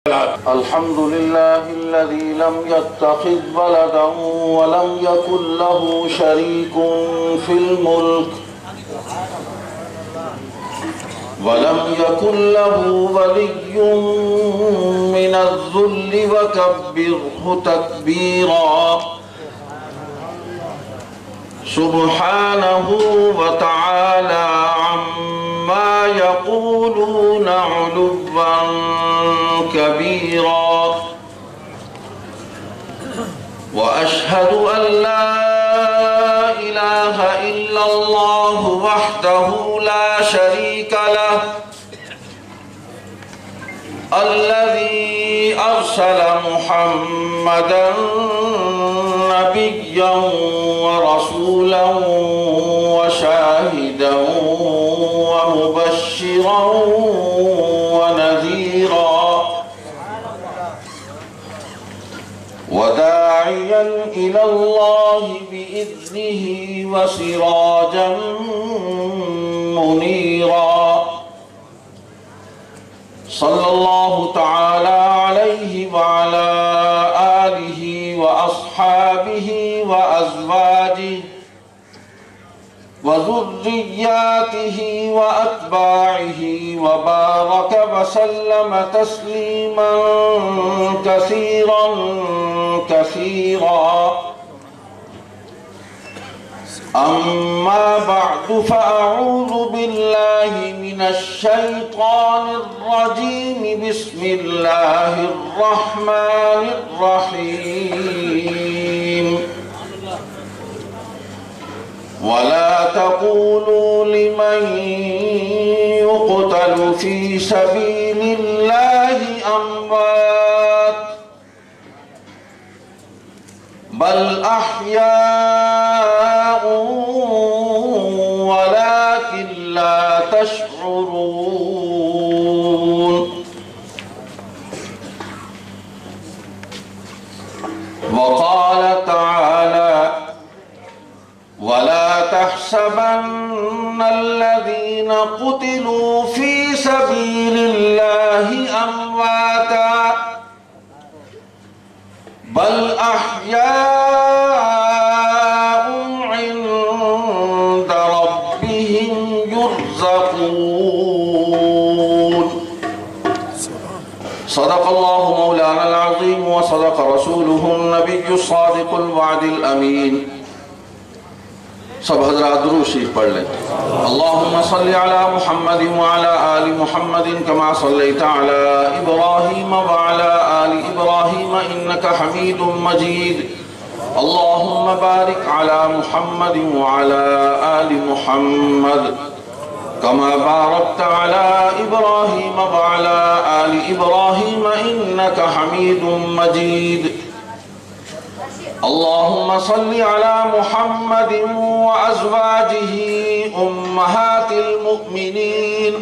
الحمد لله الذي لم يتخذ ولدا ولم يكن له شريك في الملك ولم يكن له ولي من الذل وكبره تكبيرا سبحانه وتعالى عما يقولون علوا كبيرا وأشهد أن لا إله إلا الله وحده لا شريك له الذي أرسل محمدا نبيا ورسولا وشاهدا ومبشرا ونذيرا وداعيا إلى الله بإذنه وسراجا منيرا صلى الله تعالى عليه وعلى آله وأصحابه وأزواجه وذرياته وأتباعه وبارك وسلم تسليما كثيرا كثيرا أما بعد فأعوذ بالله من الشيطان الرجيم بسم الله الرحمن الرحيم ولا تقولوا لمن يقتل في سبيل الله أموات بل أحياء ولكن لا تشعرون وقال تعالى ولا تحسبن الذين قتلوا في سبيل الله أمواتا بل أحياء عند ربهم يرزقون صدق الله مولانا العظيم وصدق رسوله النبي الصادق الوعد الأمين سب حضرات درود شریف پڑھ لیں اللہم صلی علی محمد وعلی آل محمد کما صلیت علی ابراہیم وعلی آل ابراہیم انکا حمید مجید اللہم بارک علی محمد وعلی آل محمد کما بارکت علی ابراہیم وعلی آل ابراہیم انکا حمید مجید اللهم صل على محمد وأزواجه أمهات المؤمنين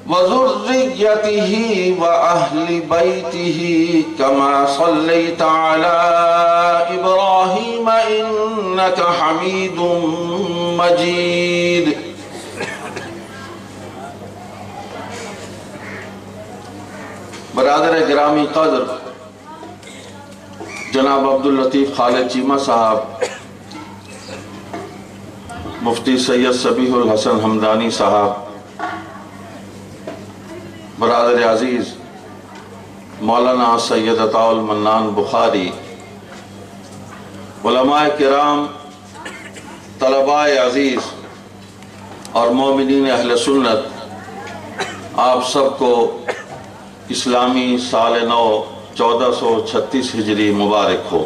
وذريته وأهل بيته كما صليت على إبراهيم إنك حميد مجيد برادر گرامی قدر جناب عبداللطیف خالد چیمہ صاحب مفتی سید صبیح الحسن حمدانی صاحب برادر عزیز مولانا سید عطاء المنان بخاری علماء کرام طلباء عزیز اور مومنین اہل سنت آپ سب کو اسلامی سال نو 1436 ہجری مبارک ہو۔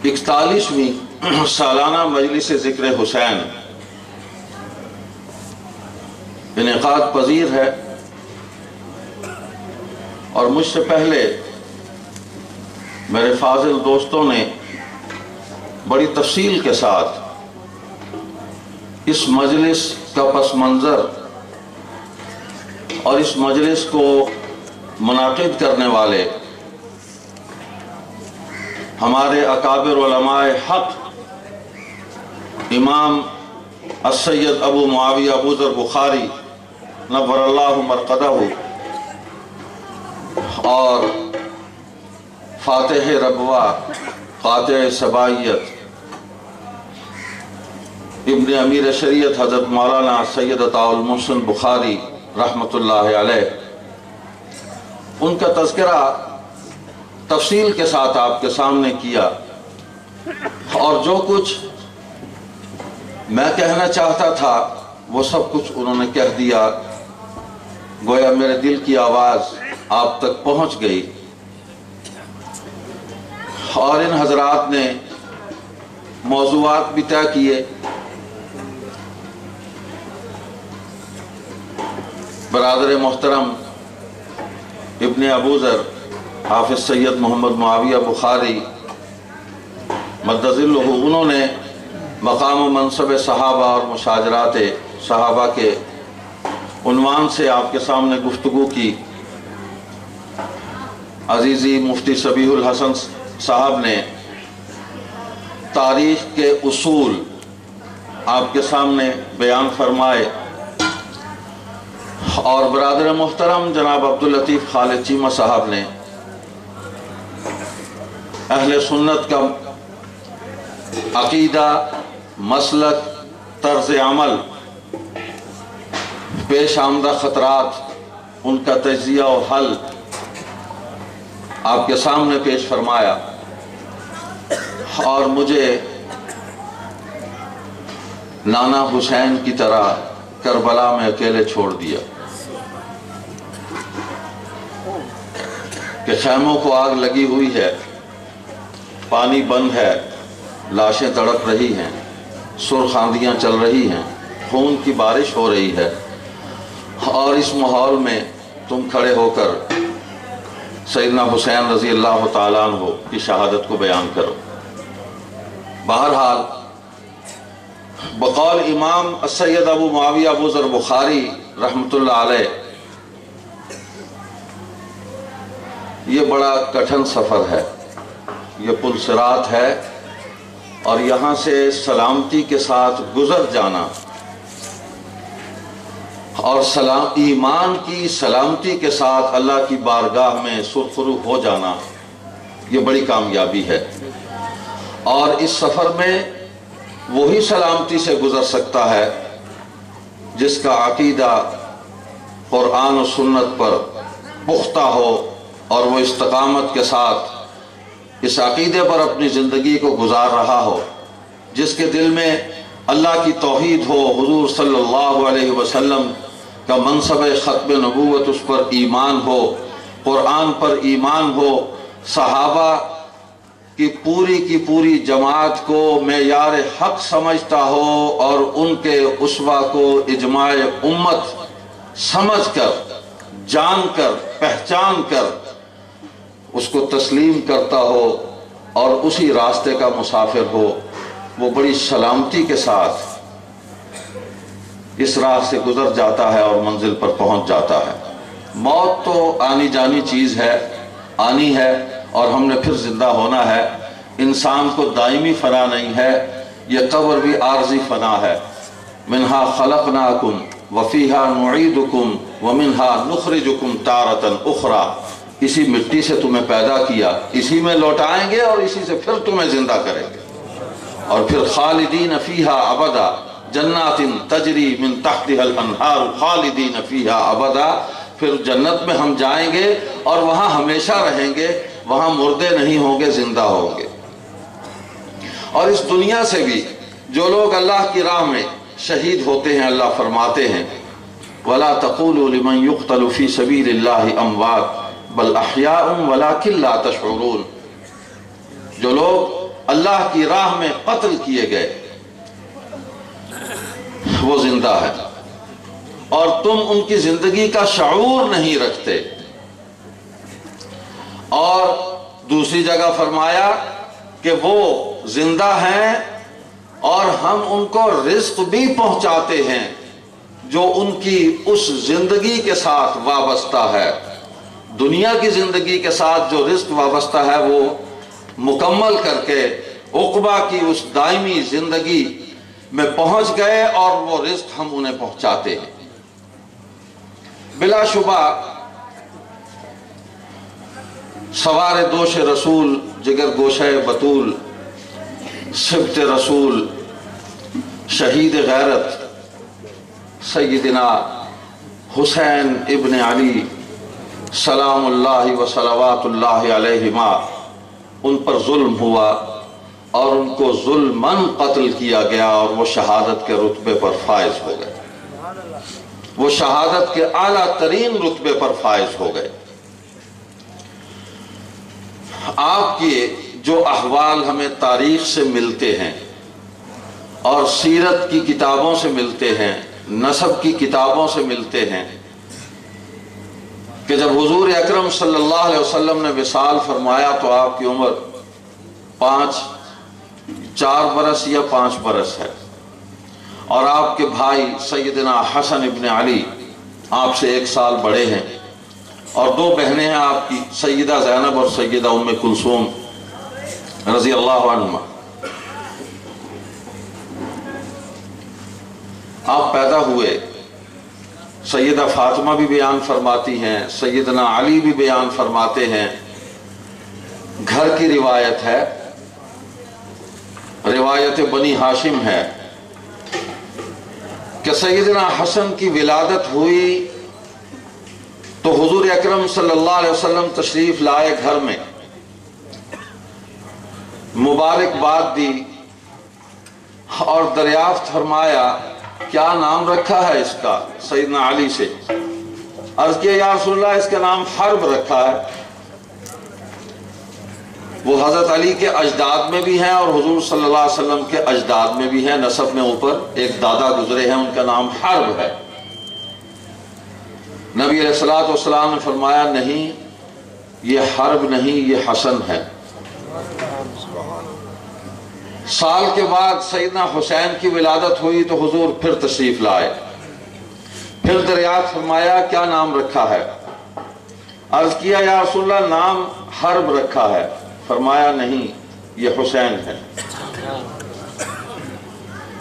41ویں سالانہ مجلس ذکر حسین انعقاد پذیر ہے اور مجھ سے پہلے میرے فاضل دوستوں نے بڑی تفصیل کے ساتھ اس مجلس کا پس منظر اور اس مجلس کو منعقد کرنے والے ہمارے اکابر علماء حق امام السید ابو معاویہ ابو ذر بخاری نور اللہ مرقدہ اور فاتح ربوہ قاطع سبائیت ابن امیر شریعت حضرت مولانا سید عطاء المحسن بخاری رحمۃ اللہ علیہ، ان کا تذکرہ تفصیل کے ساتھ آپ کے سامنے کیا، اور جو کچھ میں کہنا چاہتا تھا وہ سب کچھ انہوں نے کہہ دیا، گویا میرے دل کی آواز آپ تک پہنچ گئی۔ اور ان حضرات نے موضوعات بھی طے کیے۔ برادر محترم ابن ابو ذر حافظ سید محمد معاویہ بخاری مدظلہ، انہوں نے مقام و منصب صحابہ اور مشاجرات صحابہ کے عنوان سے آپ کے سامنے گفتگو کی۔ عزیزی مفتی صبیح الحسن صاحب نے تاریخ کے اصول آپ کے سامنے بیان فرمائے، اور برادر محترم جناب عبداللطیف خالد چیمہ صاحب نے اہل سنت کا عقیدہ، مسلک، طرز عمل، پیش آمدہ خطرات، ان کا تجزیہ و حل آپ کے سامنے پیش فرمایا، اور مجھے نانا حسین کی طرح کربلا میں اکیلے چھوڑ دیا کہ خیموں کو آگ لگی ہوئی ہے، پانی بند ہے، لاشیں تڑپ رہی ہیں، سرخ آندیاں چل رہی ہیں، خون کی بارش ہو رہی ہے، اور اس ماحول میں تم کھڑے ہو کر سیدنا حسین رضی اللہ تعالیٰ عنہ کی شہادت کو بیان کرو۔ بہرحال بقول امام السید ابو معاویہ ابو ذر بخاری رحمۃ اللہ علیہ، یہ بڑا کٹھن سفر ہے، یہ پل صراط ہے، اور یہاں سے سلامتی کے ساتھ گزر جانا اور ایمان کی سلامتی کے ساتھ اللہ کی بارگاہ میں سرخرو ہو جانا، یہ بڑی کامیابی ہے۔ اور اس سفر میں وہی سلامتی سے گزر سکتا ہے جس کا عقیدہ قرآن و سنت پر پختہ ہو، اور وہ استقامت کے ساتھ اس عقیدے پر اپنی زندگی کو گزار رہا ہو، جس کے دل میں اللہ کی توحید ہو، حضور صلی اللہ علیہ وسلم کا منصب ختم نبوت اس پر ایمان ہو، قرآن پر ایمان ہو، صحابہ کی پوری جماعت کو معیار حق سمجھتا ہو، اور ان کے اسوہ کو اجماع امت سمجھ کر، جان کر، پہچان کر اس کو تسلیم کرتا ہو، اور اسی راستے کا مسافر ہو، وہ بڑی سلامتی کے ساتھ اس راہ سے گزر جاتا ہے اور منزل پر پہنچ جاتا ہے۔ موت تو آنی جانی چیز ہے، آنی ہے، اور ہم نے پھر زندہ ہونا ہے۔ انسان کو دائمی فنا نہیں ہے، یہ قبر بھی عارضی فنا ہے۔ منہا خلقناکم وفیہا نعیدکم ومنہا نخرجکم تارۃ اخری، اسی مٹی سے تمہیں پیدا کیا، اسی میں لوٹائیں گے، اور اسی سے پھر تمہیں زندہ کریں گے، اور پھر خالدین فیہا ابدا، جنات تجری من تحتها الانہار خالدین فیہا ابدا، پھر جنت میں ہم جائیں گے اور وہاں ہمیشہ رہیں گے، وہاں مردے نہیں ہوں گے، زندہ ہوں گے۔ اور اس دنیا سے بھی جو لوگ اللہ کی راہ میں شہید ہوتے ہیں، اللہ فرماتے ہیں وَلَا تَقُولُوا لِمَنْ يُقْتَلُ فِي سَبِيلِ اللَّهِ أَمْوَاتٌ بَلْ أَحْيَاءٌ وَلَكِنْ لَا تَشْعُرُونَ، جو لوگ اللہ کی راہ میں قتل کیے گئے وہ زندہ ہے، اور تم ان کی زندگی کا شعور نہیں رکھتے۔ اور دوسری جگہ فرمایا کہ وہ زندہ ہیں اور ہم ان کو رزق بھی پہنچاتے ہیں جو ان کی اس زندگی کے ساتھ وابستہ ہے۔ دنیا کی زندگی کے ساتھ جو رزق وابستہ ہے وہ مکمل کر کے عقبہ کی اس دائمی زندگی میں پہنچ گئے اور وہ رزق ہم انہیں پہنچاتے ہیں۔ بلا شبہ سوار دوش رسول، جگر گوشہ بطول، سبت رسول، شہید غیرت سیدنا حسین ابن علی سلام اللہ و صلوات اللہ علیہما، ان پر ظلم ہوا اور ان کو ظلماً قتل کیا گیا اور وہ شہادت کے رتبے پر فائز ہو گئے، وہ شہادت کے اعلیٰ ترین رتبے پر فائز ہو گئے۔ آپ کے جو احوال ہمیں تاریخ سے ملتے ہیں اور سیرت کی کتابوں سے ملتے ہیں، نسب کی کتابوں سے ملتے ہیں، کہ جب حضور اکرم صلی اللہ علیہ وسلم نے وصال فرمایا تو آپ کی عمر 4 برس یا 5 برس ہے، اور آپ کے بھائی سیدنا حسن ابن علی آپ سے 1 سال بڑے ہیں، اور 2 بہنیں ہیں آپ کی، سیدہ زینب اور سیدہ ام کلثوم رضی اللہ عنہما۔ آپ پیدا ہوئے، سیدہ فاطمہ بھی بیان فرماتی ہیں، سیدنا علی بھی بیان فرماتے ہیں، گھر کی روایت ہے، روایت بنی ہاشم ہے، کہ سیدنا حسن کی ولادت ہوئی تو حضور اکرم صلی اللہ علیہ وسلم تشریف لائے گھر میں، مبارکباد دی اور دریافت فرمایا کیا نام رکھا ہے اس کا؟ سیدنا علی سے عرض کیا یا رسول اللہ اس کا نام حرب رکھا ہے۔ وہ حضرت علی کے اجداد میں بھی ہیں اور حضور صلی اللہ علیہ وسلم کے اجداد میں بھی ہیں، نسب میں اوپر ایک دادا گزرے ہیں، ان کا نام حرب ہے۔ نبی علیہ الصلوۃ والسلام نے فرمایا نہیں، یہ حرب نہیں، یہ حسن ہے۔ سال کے بعد سیدنا حسین کی ولادت ہوئی تو حضور پھر تشریف لائے، پھر دریافت فرمایا کیا نام رکھا ہے؟ عرض کیا یا رسول اللہ نام حرب رکھا ہے۔ فرمایا نہیں، یہ حسین ہے۔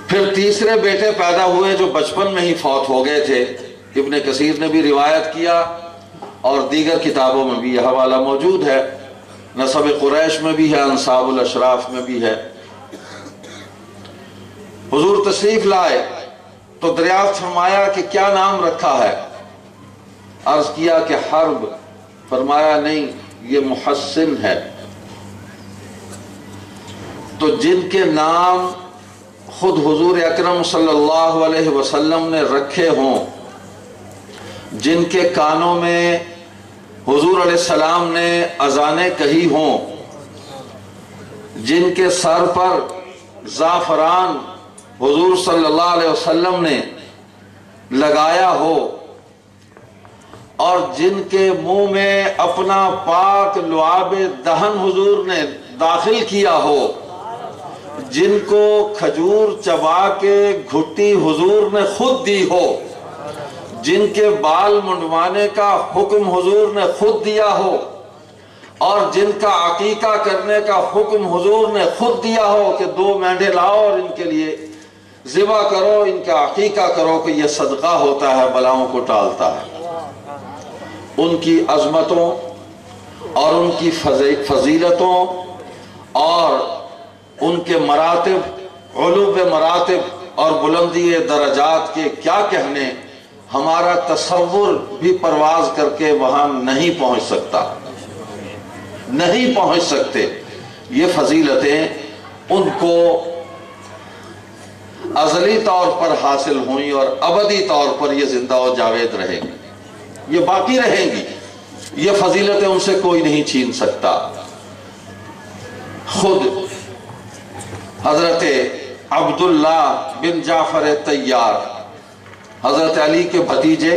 پھر تیسرے بیٹے پیدا ہوئے جو بچپن میں ہی فوت ہو گئے تھے، ابن کثیر نے بھی روایت کیا اور دیگر کتابوں میں بھی یہ حوالہ موجود ہے، نسب قریش میں بھی ہے، انساب الاشراف میں بھی ہے۔ حضور تشریف لائے تو دریافت فرمایا کہ کیا نام رکھا ہے؟ عرض کیا کہ حرب۔ فرمایا نہیں، یہ محسن ہے۔ تو جن کے نام خود حضور اکرم صلی اللہ علیہ وسلم نے رکھے ہوں، جن کے کانوں میں حضور علیہ السلام نے اذانیں کہی ہوں، جن کے سر پر زعفران حضور صلی اللہ علیہ وسلم نے لگایا ہو، اور جن کے منہ میں اپنا پاک لعاب دہن حضور نے داخل کیا ہو، جن کو کھجور چبا کے گھٹی حضور نے خود دی ہو، جن کے بال منڈوانے کا حکم حضور نے خود دیا ہو، اور جن کا عقیقہ کرنے کا حکم حضور نے خود دیا ہو کہ 2 مینڈے لاؤ اور ان کے لیے ذبح کرو، ان کا عقیقہ کرو کہ یہ صدقہ ہوتا ہے، بلاؤں کو ٹالتا ہے۔ ان کی عظمتوں اور ان کی فضیلتوں اور ان کے مراتب، علو مراتب اور بلندی درجات کے کیا کہنے، ہمارا تصور بھی پرواز کر کے وہاں نہیں پہنچ سکتا، نہیں پہنچ سکتے۔ یہ فضیلتیں ان کو ازلی طور پر حاصل ہوئیں اور ابدی طور پر یہ زندہ و جاوید رہیں گی، یہ باقی رہیں گی، یہ فضیلتیں ان سے کوئی نہیں چھین سکتا۔ خود حضرت عبداللہ بن جعفر طیار، حضرت علی کے بھتیجے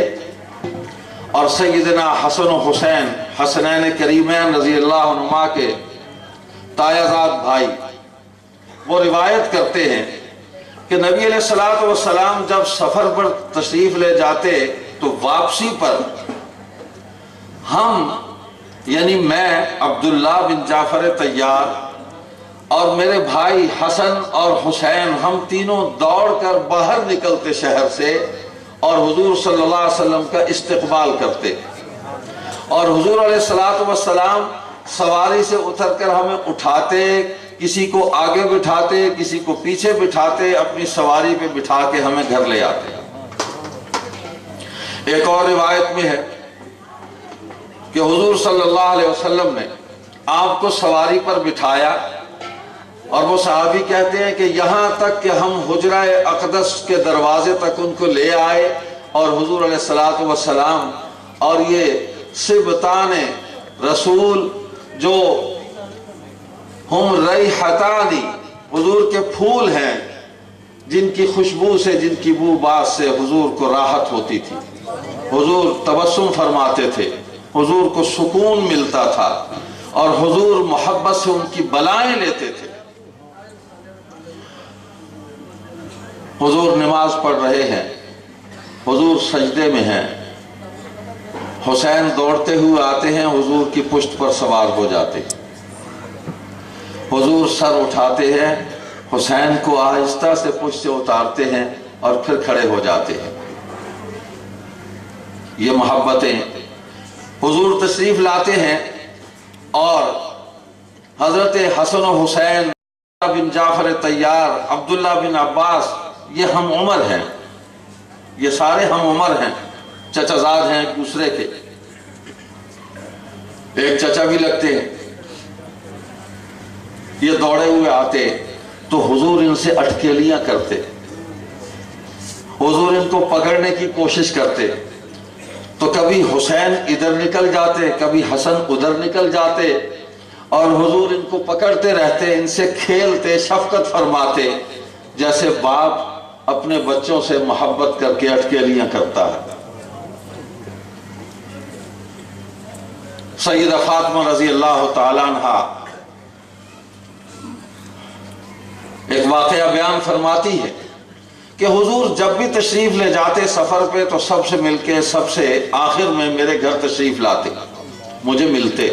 اور سیدنا حسن و حسین حسنین کریمین رضی اللہ عنہما کے تایازاد بھائی، وہ روایت کرتے ہیں کہ نبی علیہ السلام جب سفر پر تشریف لے جاتے تو واپسی پر ہم، یعنی میں عبداللہ بن جعفر طیار اور میرے بھائی حسن اور حسین ہم تینوں دوڑ کر باہر نکلتے شہر سے اور حضور صلی اللہ علیہ وسلم کا استقبال کرتے، اور حضور علیہ السلام سواری سے اتر کر ہمیں اٹھاتے، کسی کو آگے بٹھاتے کسی کو پیچھے بٹھاتے، اپنی سواری پہ بٹھا کے ہمیں گھر لے آتے۔ ایک اور روایت میں ہے کہ حضور صلی اللہ علیہ وسلم نے آپ کو سواری پر بٹھایا، اور وہ صحابی کہتے ہیں کہ یہاں تک کہ ہم حجرہ اقدس کے دروازے تک ان کو لے آئے، اور حضور علیہ السلام اور یہ صبتان رسول جو ہم ریحتانی، حضور کے پھول ہیں جن کی خوشبو سے، جن کی بو باس سے حضور کو راحت ہوتی تھی، حضور تبسم فرماتے تھے، حضور کو سکون ملتا تھا، اور حضور محبت سے ان کی بلائیں لیتے تھے۔ حضور نماز پڑھ رہے ہیں، حضور سجدے میں ہیں، حسین دوڑتے ہوئے آتے ہیں، حضور کی پشت پر سوار ہو جاتے ہیں، حضور سر اٹھاتے ہیں، حسین کو آہستہ سے پشت سے اتارتے ہیں اور پھر کھڑے ہو جاتے ہیں۔ یہ محبتیں حضور تشریف لاتے ہیں، اور حضرت حسن و حسین بن جعفر طیار، عبداللہ بن عباس، یہ ہم عمر ہیں، یہ سارے ہم عمر ہیں، چچا زاد ہیں ایک دوسرے کے، ایک چچا بھی لگتے ہیں۔ یہ دوڑے ہوئے آتے تو حضور ان سے اٹکیلیاں کرتے، حضور ان کو پکڑنے کی کوشش کرتے، تو کبھی حسین ادھر نکل جاتے، کبھی حسن ادھر نکل جاتے، اور حضور ان کو پکڑتے رہتے، ان سے کھیلتے، شفقت فرماتے، جیسے باپ اپنے بچوں سے محبت کر کے اٹکیلیاں کرتا ہے۔ سیدہ فاطمہ رضی اللہ تعالیٰ عنہ ایک واقعہ بیان فرماتی ہے کہ حضور جب بھی تشریف لے جاتے سفر پہ تو سب سے مل کے سب سے آخر میں میرے گھر تشریف لاتے، مجھے ملتے،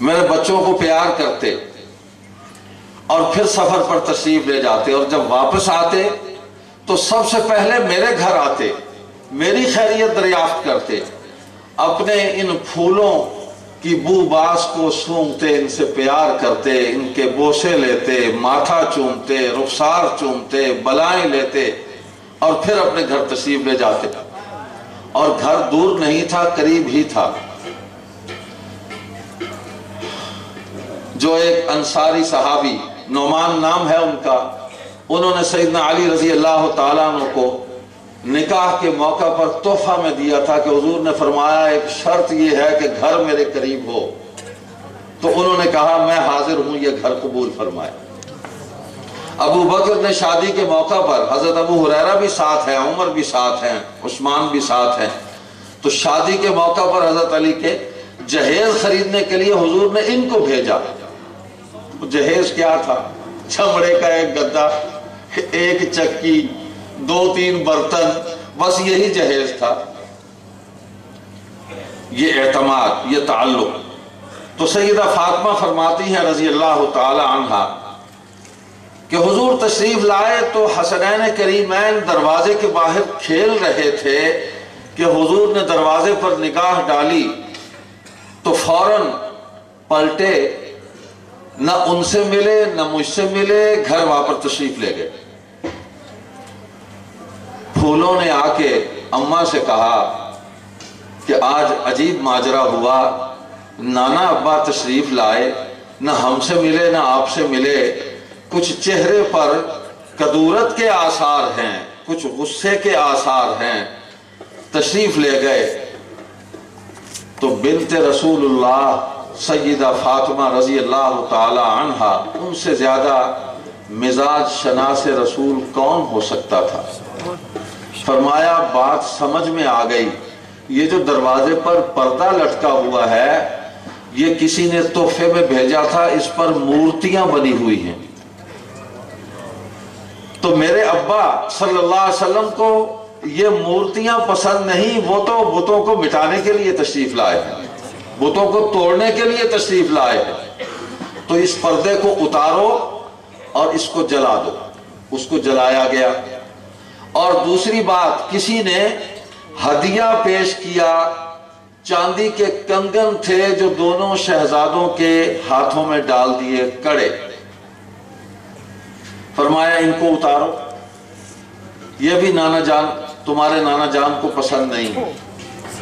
میرے بچوں کو پیار کرتے، اور پھر سفر پر تشریف لے جاتے، اور جب واپس آتے تو سب سے پہلے میرے گھر آتے، میری خیریت دریافت کرتے، اپنے ان پھولوں کی بو باس کو سونگتے، ان سے پیار کرتے، ان کے بوسے لیتے، ماتھا چومتے، رخسار چومتے، بلائیں لیتے، اور پھر اپنے گھر تشریف لے جاتے۔ اور گھر دور نہیں تھا، قریب ہی تھا۔ جو ایک انصاری صحابی، نعمان نام ہے ان کا، انہوں نے سیدنا علی رضی اللہ تعالیٰ عنہ کو نکاح کے موقع پر تحفہ میں دیا تھا کہ حضور نے فرمایا ایک شرط یہ ہے کہ گھر میرے قریب ہو، تو انہوں نے کہا میں حاضر ہوں، یہ گھر قبول فرمائے۔ ابو بکر نے شادی کے موقع پر، حضرت ابو ہریرہ بھی ساتھ ہیں، عمر بھی ساتھ ہیں، عثمان بھی ساتھ ہیں، تو شادی کے موقع پر حضرت علی کے جہیز خریدنے کے لیے حضور نے ان کو بھیجا۔ جہیز کیا تھا؟ چمڑے کا ایک گدا، ایک چکی، 2-3 برتن، بس یہی جہیز تھا۔ یہ اعتماد، یہ تعلق۔ تو سیدہ فاطمہ فرماتی ہیں رضی اللہ تعالی عنہا کہ حضور تشریف لائے تو حسنین کریمین دروازے کے باہر کھیل رہے تھے کہ حضور نے دروازے پر نگاہ ڈالی تو فوراً پلٹے، نہ ان سے ملے نہ مجھ سے ملے، گھر واپس تشریف لے گئے۔ پھولوں نے آ کے اماں سے کہا کہ آج عجیب ماجرا ہوا، نانا ابا تشریف لائے، نہ ہم سے ملے نہ آپ سے ملے، کچھ چہرے پر کدورت کے آثار ہیں، کچھ غصے کے آثار ہیں، تشریف لے گئے۔ تو بنت رسول اللہ سیدہ فاطمہ رضی اللہ تعالی عنہا، ان سے زیادہ مزاج شناس رسول کون ہو سکتا تھا؟ فرمایا بات سمجھ میں آ گئی، یہ جو دروازے پر پردہ لٹکا ہوا ہے یہ کسی نے تحفے میں بھیجا تھا، اس پر مورتیاں بنی ہوئی ہیں، تو میرے ابا صلی اللہ علیہ وسلم کو یہ مورتیاں پسند نہیں، وہ تو بتوں کو مٹانے کے لیے تشریف لائے ہیں، بتوں کو توڑنے کے لیے تشریف لائے ہیں۔ تو اس پردے کو اتارو اور اس کو جلا دو۔ اس کو جلایا گیا۔ اور دوسری بات، کسی نے ہدیہ پیش کیا، چاندی کے کنگن تھے جو دونوں شہزادوں کے ہاتھوں میں ڈال دیے، کڑے، فرمایا ان کو اتارو، یہ بھی نانا جان تمہارے نانا جان کو پسند نہیں،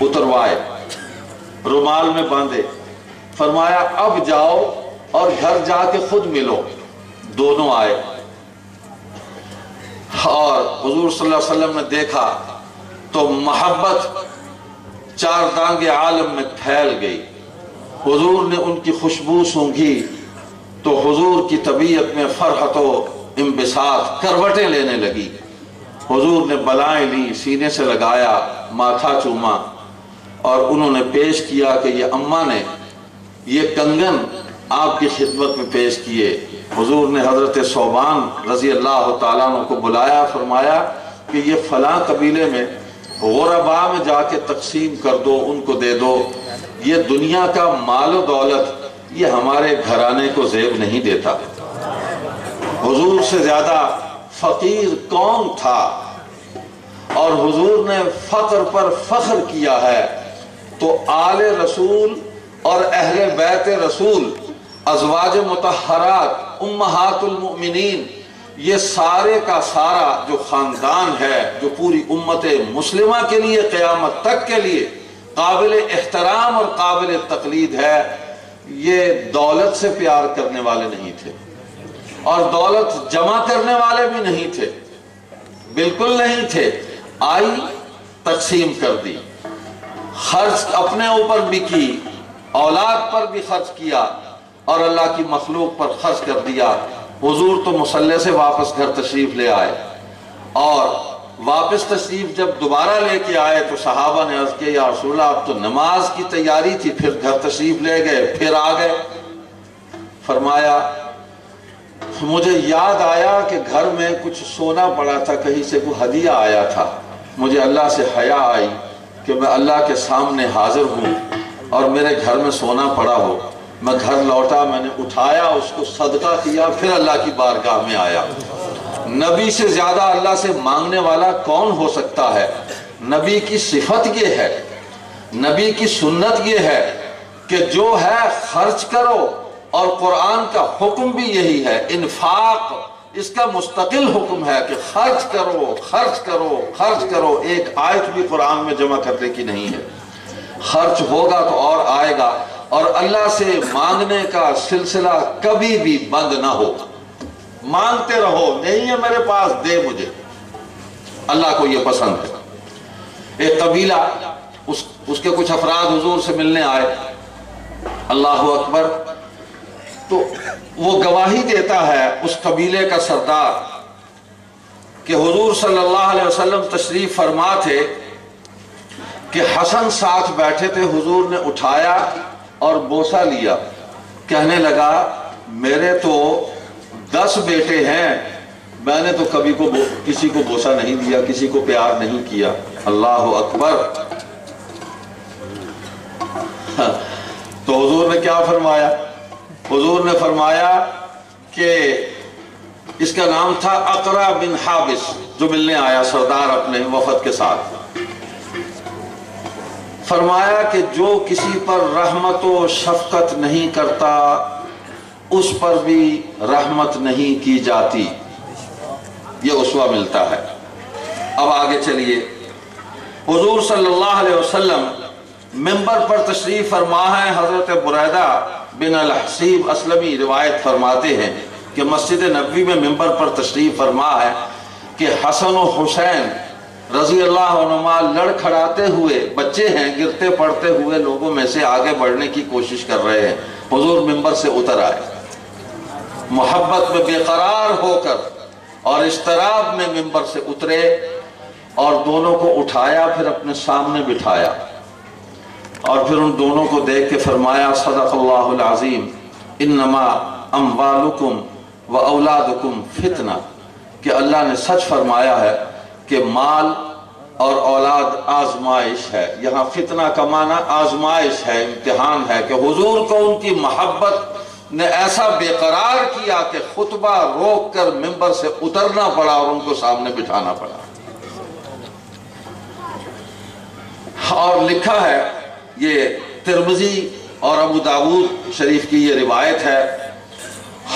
اتروائے، رومال میں باندھے، فرمایا اب جاؤ اور گھر جا کے خود ملو۔ دونوں آئے اور حضور صلی اللہ علیہ وسلم نے دیکھا تو محبت چار دانگ عالم میں پھیل گئی۔ حضور نے ان کی خوشبو سونگھی تو حضور کی طبیعت میں فرحت و انبساط کروٹیں لینے لگی۔ حضور نے بلائیں لی، سینے سے لگایا، ماتھا چوما اور انہوں نے پیش کیا کہ یہ اماں نے یہ کنگن آپ کی خدمت میں پیش کیے۔ حضور نے حضرت ثوبان رضی اللہ تعالیٰ عنہ کو بلایا، فرمایا کہ یہ فلاں قبیلے میں غرباء میں جا کے تقسیم کر دو، ان کو دے دو، یہ دنیا کا مال و دولت یہ ہمارے گھرانے کو زیب نہیں دیتا۔ حضور سے زیادہ فقیر کون تھا؟ اور حضور نے فقر پر فخر کیا ہے۔ تو آل رسول اور اہل بیت رسول، ازواج مطہرات، امہات المؤمنین، یہ سارے کا سارا جو خاندان ہے، جو پوری امت مسلمہ کے لیے قیامت تک کے لیے قابل احترام اور قابل تقلید ہے، یہ دولت سے پیار کرنے والے نہیں تھے اور دولت جمع کرنے والے بھی نہیں تھے، بالکل نہیں تھے۔ آئی، تقسیم کر دی، خرچ اپنے اوپر بھی کی، اولاد پر بھی خرچ کیا اور اللہ کی مخلوق پر خرچ کر دیا۔ حضور تو مصلی سے واپس گھر تشریف لے آئے اور واپس تشریف جب دوبارہ لے کے آئے تو صحابہ نے عرض کیا یا رسول اللہ اب تو نماز کی تیاری تھی، پھر گھر تشریف لے گئے، پھر آ گئے۔ فرمایا مجھے یاد آیا کہ گھر میں کچھ سونا پڑا تھا، کہیں سے کوئی ہدیہ آیا تھا، مجھے اللہ سے حیا آئی کہ میں اللہ کے سامنے حاضر ہوں اور میرے گھر میں سونا پڑا ہو۔ میں گھر لوٹا، میں نے اٹھایا، اس کو صدقہ کیا، پھر اللہ کی بارگاہ میں آیا۔ نبی سے زیادہ اللہ سے مانگنے والا کون ہو سکتا ہے؟ نبی کی صفت یہ ہے، نبی کی سنت یہ ہے کہ جو ہے خرچ کرو، اور قرآن کا حکم بھی یہی ہے، انفاق اس کا مستقل حکم ہے کہ خرچ کرو، خرچ کرو، خرچ کرو۔ ایک آیت بھی قرآن میں جمع کرنے کی نہیں ہے۔ خرچ ہوگا تو اور آئے گا، اور اللہ سے مانگنے کا سلسلہ کبھی بھی بند نہ ہو، مانگتے رہو، نہیں ہے میرے پاس دے مجھے، اللہ کو یہ پسند ہے۔ ایک قبیلہ، اس کے کچھ افراد حضور سے ملنے آئے، اللہ اکبر، تو وہ گواہی دیتا ہے اس قبیلے کا سردار کہ حضور صلی اللہ علیہ وسلم تشریف فرما تھے کہ حسن ساتھ بیٹھے تھے، حضور نے اٹھایا اور بوسہ لیا، کہنے لگا میرے تو 10 بیٹے ہیں، میں نے تو کبھی کسی کو بوسہ نہیں دیا، کسی کو پیار نہیں کیا۔ اللہ اکبر۔ تو حضور نے کیا فرمایا؟ حضور نے فرمایا کہ اس کا نام تھا اقرع بن حابس، جو ملنے آیا سردار اپنے وفد کے ساتھ۔ فرمایا کہ جو کسی پر رحمت و شفقت نہیں کرتا اس پر بھی رحمت نہیں کی جاتی، یہ اسوہ ملتا ہے۔ اب آگے چلیے، حضور صلی اللہ علیہ وسلم منبر پر تشریف فرما ہے۔ حضرت بریدہ بن الحسیب اسلمی روایت فرماتے ہیں کہ مسجد نبوی میں منبر پر تشریف فرما ہے کہ حسن و حسین رضی اللہ عنہما لڑکھڑاتے ہوئے، بچے ہیں، گرتے پڑتے ہوئے لوگوں میں سے آگے بڑھنے کی کوشش کر رہے ہیں۔ حضور منبر سے اتر آئے، محبت میں بے قرار ہو کر اور اضطراب میں منبر سے اترے اور دونوں کو اٹھایا، پھر اپنے سامنے بٹھایا اور پھر ان دونوں کو دیکھ کے فرمایا صدق اللہ العظیم، انما اموالکم و اولادکم فتنہ، کہ اللہ نے سچ فرمایا ہے کہ مال اور اولاد آزمائش ہے۔ یہاں فتنہ کا معنی آزمائش ہے، امتحان ہے، کہ حضور کو ان کی محبت نے ایسا بے قرار کیا کہ خطبہ روک کر ممبر سے اترنا پڑا اور ان کو سامنے بٹھانا پڑا. اور لکھا ہے، یہ ترمذی اور ابو داؤد شریف کی یہ روایت ہے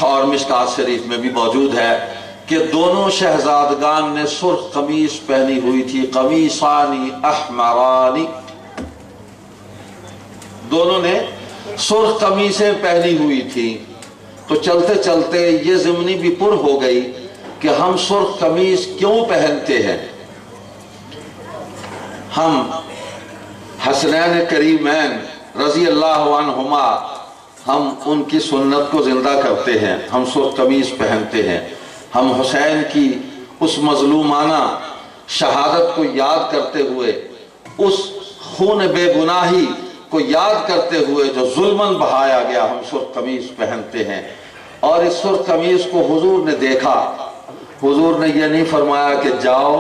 اور مشکات شریف میں بھی موجود ہے کہ دونوں شہزادگان نے سرخ قمیص پہنی ہوئی تھی، قمیصانی احمرانی، دونوں نے سرخ قمیصیں پہنی ہوئی تھی. تو چلتے چلتے یہ ضمنی بھی پر ہو گئی کہ ہم سرخ قمیص کیوں پہنتے ہیں. ہم حسنین کریمین رضی اللہ عنہما، ہم ان کی سنت کو زندہ کرتے ہیں، ہم سرخ قمیص پہنتے ہیں. ہم حسین کی اس مظلومانہ شہادت کو یاد کرتے ہوئے، اس خون بے گناہی کو یاد کرتے ہوئے جو ظلماً بہایا گیا، ہم سرخ قمیص پہنتے ہیں. اور اس سرخ قمیص کو حضور نے دیکھا. حضور نے یہ نہیں فرمایا کہ جاؤ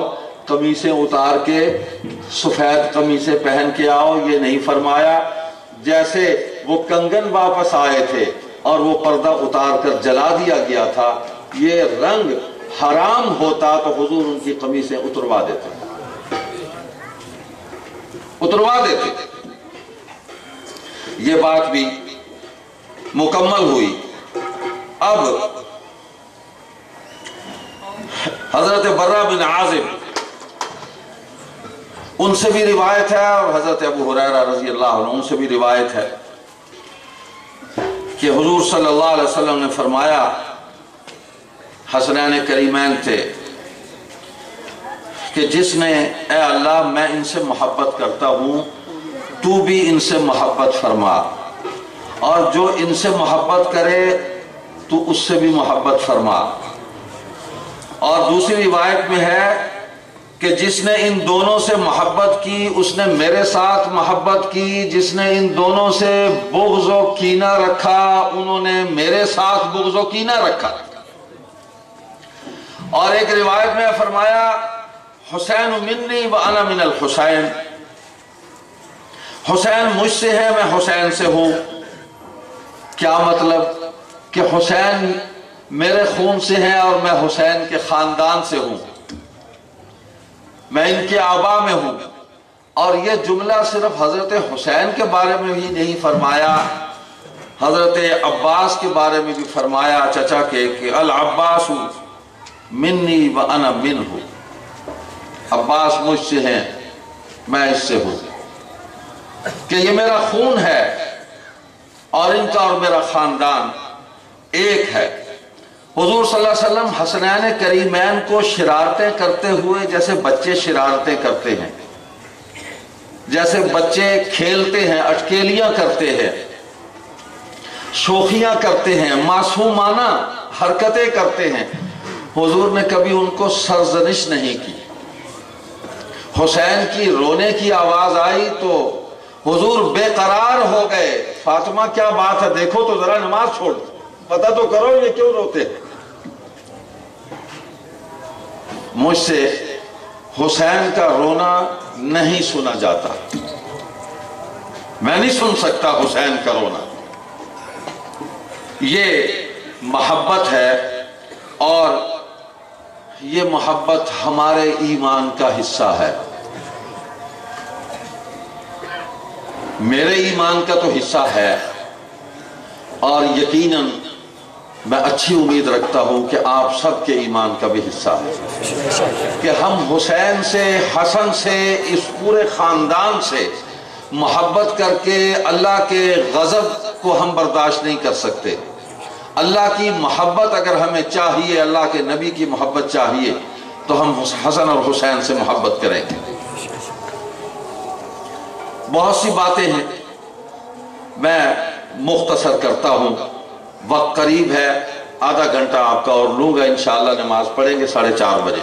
قمیصیں اتار کے سفید قمیصیں پہن کے آؤ، یہ نہیں فرمایا. جیسے وہ کنگن واپس آئے تھے اور وہ پردہ اتار کر جلا دیا گیا تھا، یہ رنگ حرام ہوتا تو حضور ان کی قمیصیں اتروا دیتے. یہ بات بھی مکمل ہوئی. اب حضرت برہ بن عازب، ان سے بھی روایت ہے اور حضرت ابو ہریرہ رضی اللہ عنہ ان سے بھی روایت ہے کہ حضور صلی اللہ علیہ وسلم نے فرمایا، حسنین کریمین تھے، کہ جس نے اے اللہ میں ان سے محبت کرتا ہوں، تو بھی ان سے محبت فرما، اور جو ان سے محبت کرے تو اس سے بھی محبت فرما. اور دوسری روایت میں ہے کہ جس نے ان دونوں سے محبت کی اس نے میرے ساتھ محبت کی، جس نے ان دونوں سے بغض و کینہ رکھا انہوں نے میرے ساتھ بغض و کینہ رکھا. اور ایک روایت میں فرمایا، حسین منی و انا من الحسین، حسین مجھ سے ہے میں حسین سے ہوں. کیا مطلب؟ کہ حسین میرے خون سے ہیں اور میں حسین کے خاندان سے ہوں، میں ان کے آبا میں ہوں. اور یہ جملہ صرف حضرت حسین کے بارے میں ہی نہیں فرمایا، حضرت عباس کے بارے میں بھی فرمایا، چچا کے، کہ العباس منی و انا منہ، عباس مجھ سے ہیں میں اس سے ہوں، کہ یہ میرا خون ہے اور ان کا اور میرا خاندان ایک ہے. حضور صلی اللہ علیہ وسلم حسنین کریمین کو شرارتیں کرتے ہوئے جیسے بچے شرارتیں کرتے ہیں، جیسے بچے کھیلتے ہیں، اٹکیلیاں کرتے ہیں، شوخیاں کرتے ہیں، معصومانہ حرکتیں کرتے ہیں، حضور نے کبھی ان کو سرزنش نہیں کی. حسین کی رونے کی آواز آئی تو حضور بے قرار ہو گئے. فاطمہ کیا بات ہے، دیکھو تو ذرا، نماز چھوڑ پتہ تو کرو یہ کیوں روتے ہیں. مجھ سے حسین کا رونا نہیں سنا جاتا، میں نہیں سن سکتا حسین کا رونا. یہ محبت ہے اور یہ محبت ہمارے ایمان کا حصہ ہے. میرے ایمان کا تو حصہ ہے اور یقیناً میں اچھی امید رکھتا ہوں کہ آپ سب کے ایمان کا بھی حصہ ہے کہ ہم حسین سے، حسن سے، اس پورے خاندان سے محبت کر کے اللہ کے غضب کو ہم برداشت نہیں کر سکتے. اللہ کی محبت اگر ہمیں چاہیے، اللہ کے نبی کی محبت چاہیے تو ہم حسن اور حسین سے محبت کریں گے. بہت سی باتیں ہیں، میں مختصر کرتا ہوں، وقت قریب ہے، آدھا گھنٹہ آپ کا اور لوں گا، انشاءاللہ نماز پڑھیں گے 4:30 بجے.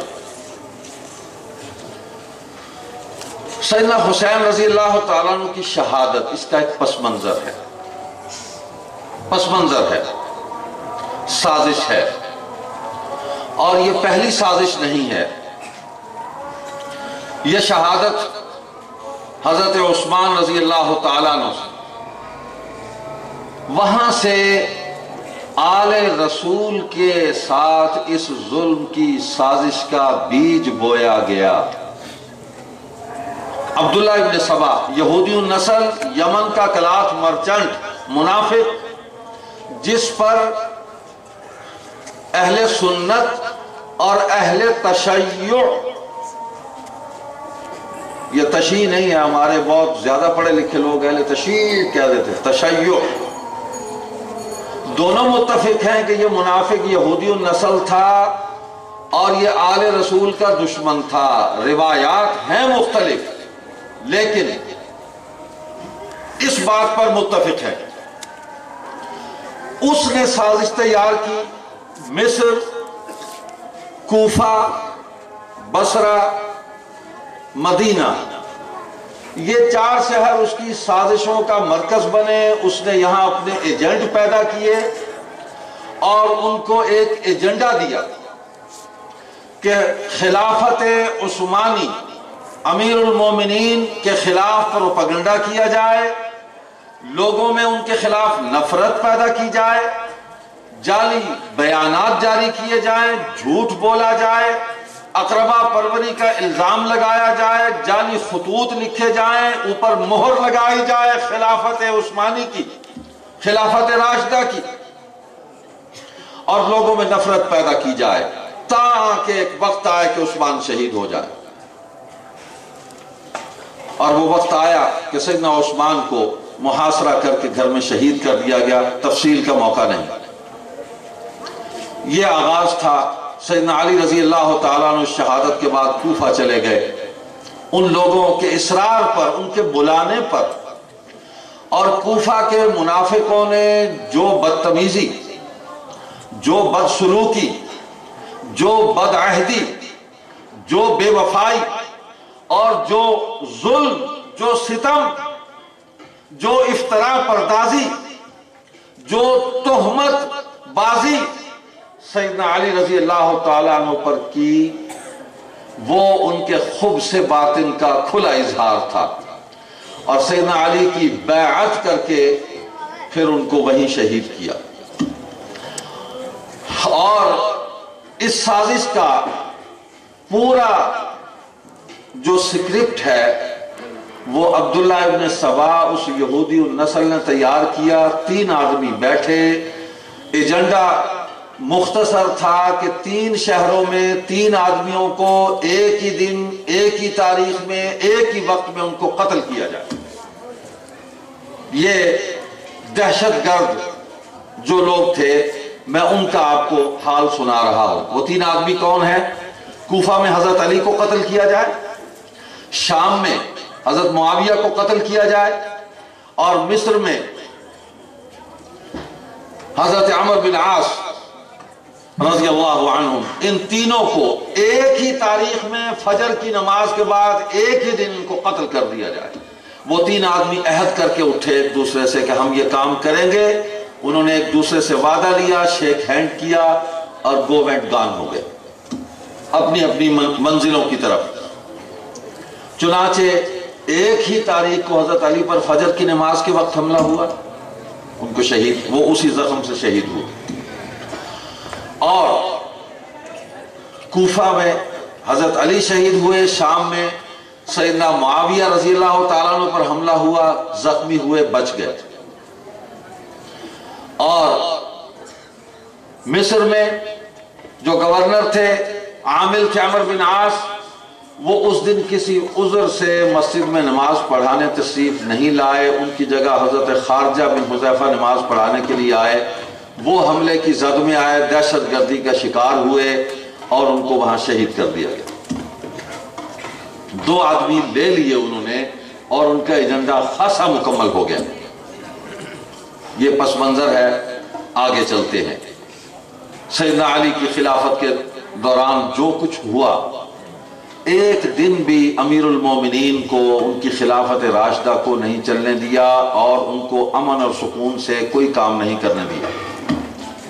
سیدنا حسین رضی اللہ تعالیٰ عنہ کی شہادت، اس کا ایک پس منظر ہے، سازش ہے، اور یہ پہلی سازش نہیں ہے. یہ شہادت حضرت عثمان رضی اللہ تعالیٰ عنہ وہاں سے آل رسول کے ساتھ اس ظلم کی سازش کا بیج بویا گیا۔ عبداللہ ابن سبا، یہودی النسل، یمن کا کلاتھ مرچنٹ، منافق، جس پر اہل سنت اور اہل تشیع، یہ تشیع نہیں ہے، ہمارے بہت زیادہ پڑھے لکھے لوگ اہل تشیع کہہ دیتے، تشیع، دونوں متفق ہیں کہ یہ منافق یہودی النسل تھا اور یہ آل رسول کا دشمن تھا۔ روایات ہیں مختلف، لیکن اس بات پر متفق ہے۔ اس نے سازش تیار کی، مصر، کوفہ، بصرہ، مدینہ، یہ 4 شہر اس کی سازشوں کا مرکز بنے۔ اس نے یہاں اپنے ایجنٹ پیدا کیے اور ان کو ایک ایجنڈا دیا کہ خلافت عثمانی، امیر المومنین کے خلاف پروپیگنڈا کیا جائے، لوگوں میں ان کے خلاف نفرت پیدا کی جائے، جعلی بیانات جاری کیے جائیں، جھوٹ بولا جائے، اقربا پروری کا الزام لگایا جائے، جعلی خطوط لکھے جائیں، اوپر مہر لگائی جائے خلافت عثمانی کی، خلافت راشدہ کی، اور لوگوں میں نفرت پیدا کی جائے تاکہ ایک وقت آئے کہ عثمان شہید ہو جائے۔ اور وہ وقت آیا کہ سیدنا عثمان کو محاصرہ کر کے گھر میں شہید کر دیا گیا، تفصیل کا موقع نہیں۔ یہ آغاز تھا۔ سیدنا علی رضی اللہ تعالیٰ عنہ شہادت کے بعد کوفہ چلے گئے، ان لوگوں کے اصرار پر، ان کے بلانے پر، اور کوفہ کے منافقوں نے جو بدتمیزی، جو بدسلوکی، جو بدعہدی، جو بے وفائی اور جو ظلم، جو ستم، جو افتراء پردازی، جو تہمت بازی سیدنا علی رضی اللہ تعالیٰ عنہ پر کی، وہ ان کے خبث باطن کا کھلا اظہار تھا، اور سیدنا علی کی بیعت کر کے پھر ان کو وہیں شہید کیا۔ اور اس سازش کا پورا جو سکرپٹ ہے وہ عبداللہ ابن سبا، اس یہودی النسل نے تیار کیا۔ 3 آدمی بیٹھے، ایجنڈا مختصر تھا کہ 3 شہروں میں 3 آدمیوں کو ایک ہی دن، ایک ہی تاریخ میں، ایک ہی وقت میں ان کو قتل کیا جائے۔ یہ دہشت گرد جو لوگ تھے، میں ان کا آپ کو حال سنا رہا ہوں۔ وہ 3 آدمی کون ہیں؟ کوفہ میں حضرت علی کو قتل کیا جائے، شام میں حضرت معاویہ کو قتل کیا جائے، اور مصر میں حضرت عمر بن عاص رضی اللہ عنہم، ان تینوں کو ایک ہی تاریخ میں فجر کی نماز کے بعد ایک ہی دن ان کو قتل کر دیا جائے۔ وہ 3 آدمی عہد کر کے اٹھے ایک دوسرے سے کہ ہم یہ کام کریں گے۔ انہوں نے ایک دوسرے سے وعدہ لیا، شیک ہینڈ کیا، اور گو اینڈ گان ہو گئے اپنی اپنی منزلوں کی طرف۔ چنانچہ ایک ہی تاریخ کو حضرت علی پر فجر کی نماز کے وقت حملہ ہوا، ان کو شہید، وہ اسی زخم سے شہید ہوئے۔ اور کوفہ میں حضرت علی شہید ہوئے، شام میں سیدنا معاویہ رضی اللہ تعالیٰ عنہ پر حملہ ہوا، زخمی ہوئے، بچ گئے۔ اور مصر میں جو گورنر تھے، عامل تھے عمر بن عاص، وہ اس دن کسی عذر سے مسجد میں نماز پڑھانے تشریف نہیں لائے، ان کی جگہ حضرت خارجہ بن حذیفہ نماز پڑھانے کے لیے آئے۔ وہ حملے کی زد میں آئے، دہشت گردی کا شکار ہوئے، اور ان کو وہاں شہید کر دیا گیا۔ 2 آدمی لے لیے انہوں نے، اور ان کا ایجنڈا خاصا مکمل ہو گیا۔ یہ پس منظر ہے، آگے چلتے ہیں۔ سیدنا علی کی خلافت کے دوران جو کچھ ہوا، ایک دن بھی امیر المومنین کو ان کی خلافت راشدہ کو نہیں چلنے دیا، اور ان کو امن اور سکون سے کوئی کام نہیں کرنے دیا۔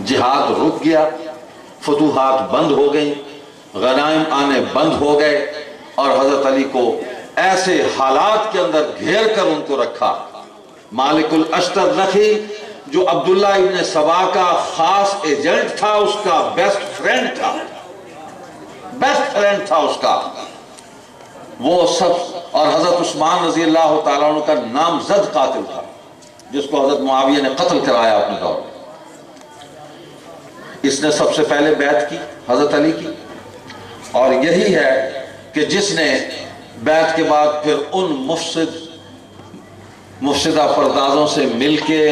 جہاد رک گیا، فتوحات بند ہو گئیں، غنائم آنے بند ہو گئے، اور حضرت علی کو ایسے حالات کے اندر گھیر کر ان کو رکھا۔ مالک الاشتر نخی جو عبداللہ ابن سبا کا خاص ایجنٹ تھا، اس کا بیسٹ فرینڈ تھا اس کا، وہ سب، اور حضرت عثمان رضی اللہ تعالیٰ عنہ کا نامزد قاتل تھا جس کو حضرت معاویہ نے قتل کرایا اپنے دور میں۔ اس نے سب سے پہلے بیعت کی حضرت علی کی، اور یہی ہے کہ جس نے بیعت کے بعد پھر ان مفسدہ پردازوں سے مل کے،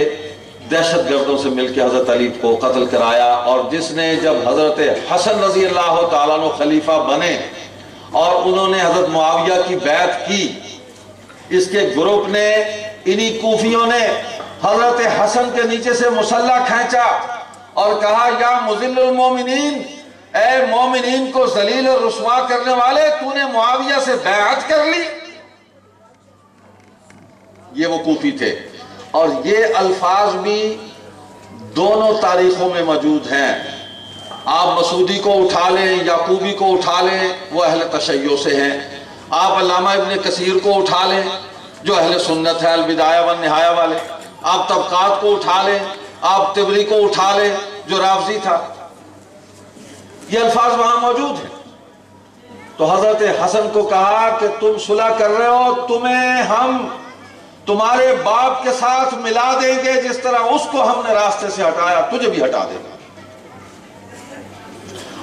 دہشت گردوں سے مل کے حضرت علی کو قتل کرایا، اور جس نے جب حضرت حسن رضی اللہ تعالیٰ عنہ خلیفہ بنے اور انہوں نے حضرت معاویہ کی بیعت کی، اس کے گروپ نے، انہی کوفیوں نے حضرت حسن کے نیچے سے مسلح کھینچا اور کہا یا مذل المومنین، اے مومنین کو ذلیل اور رسوا کرنے والے، تو نے معاویہ سے بیعت کر لی۔ یہ وہ کوفی تھے، اور یہ الفاظ بھی دونوں تاریخوں میں موجود ہیں۔ آپ مسعودی کو اٹھا لیں، یعقوبی کو اٹھا لیں، وہ اہل تشیع سے ہیں۔ آپ علامہ ابن کثیر کو اٹھا لیں جو اہل سنت ہے، البدایہ والنہایہ والے۔ آپ طبقات کو اٹھا لیں، آپ طبری کو اٹھا لیں جو رافضی تھا، یہ الفاظ وہاں موجود ہیں۔ تو حضرت حسن کو کہا کہ تم صلح کر رہے ہو، تمہیں ہم تمہارے باپ کے ساتھ ملا دیں گے، جس طرح اس کو ہم نے راستے سے ہٹایا تجھے بھی ہٹا دیں گے۔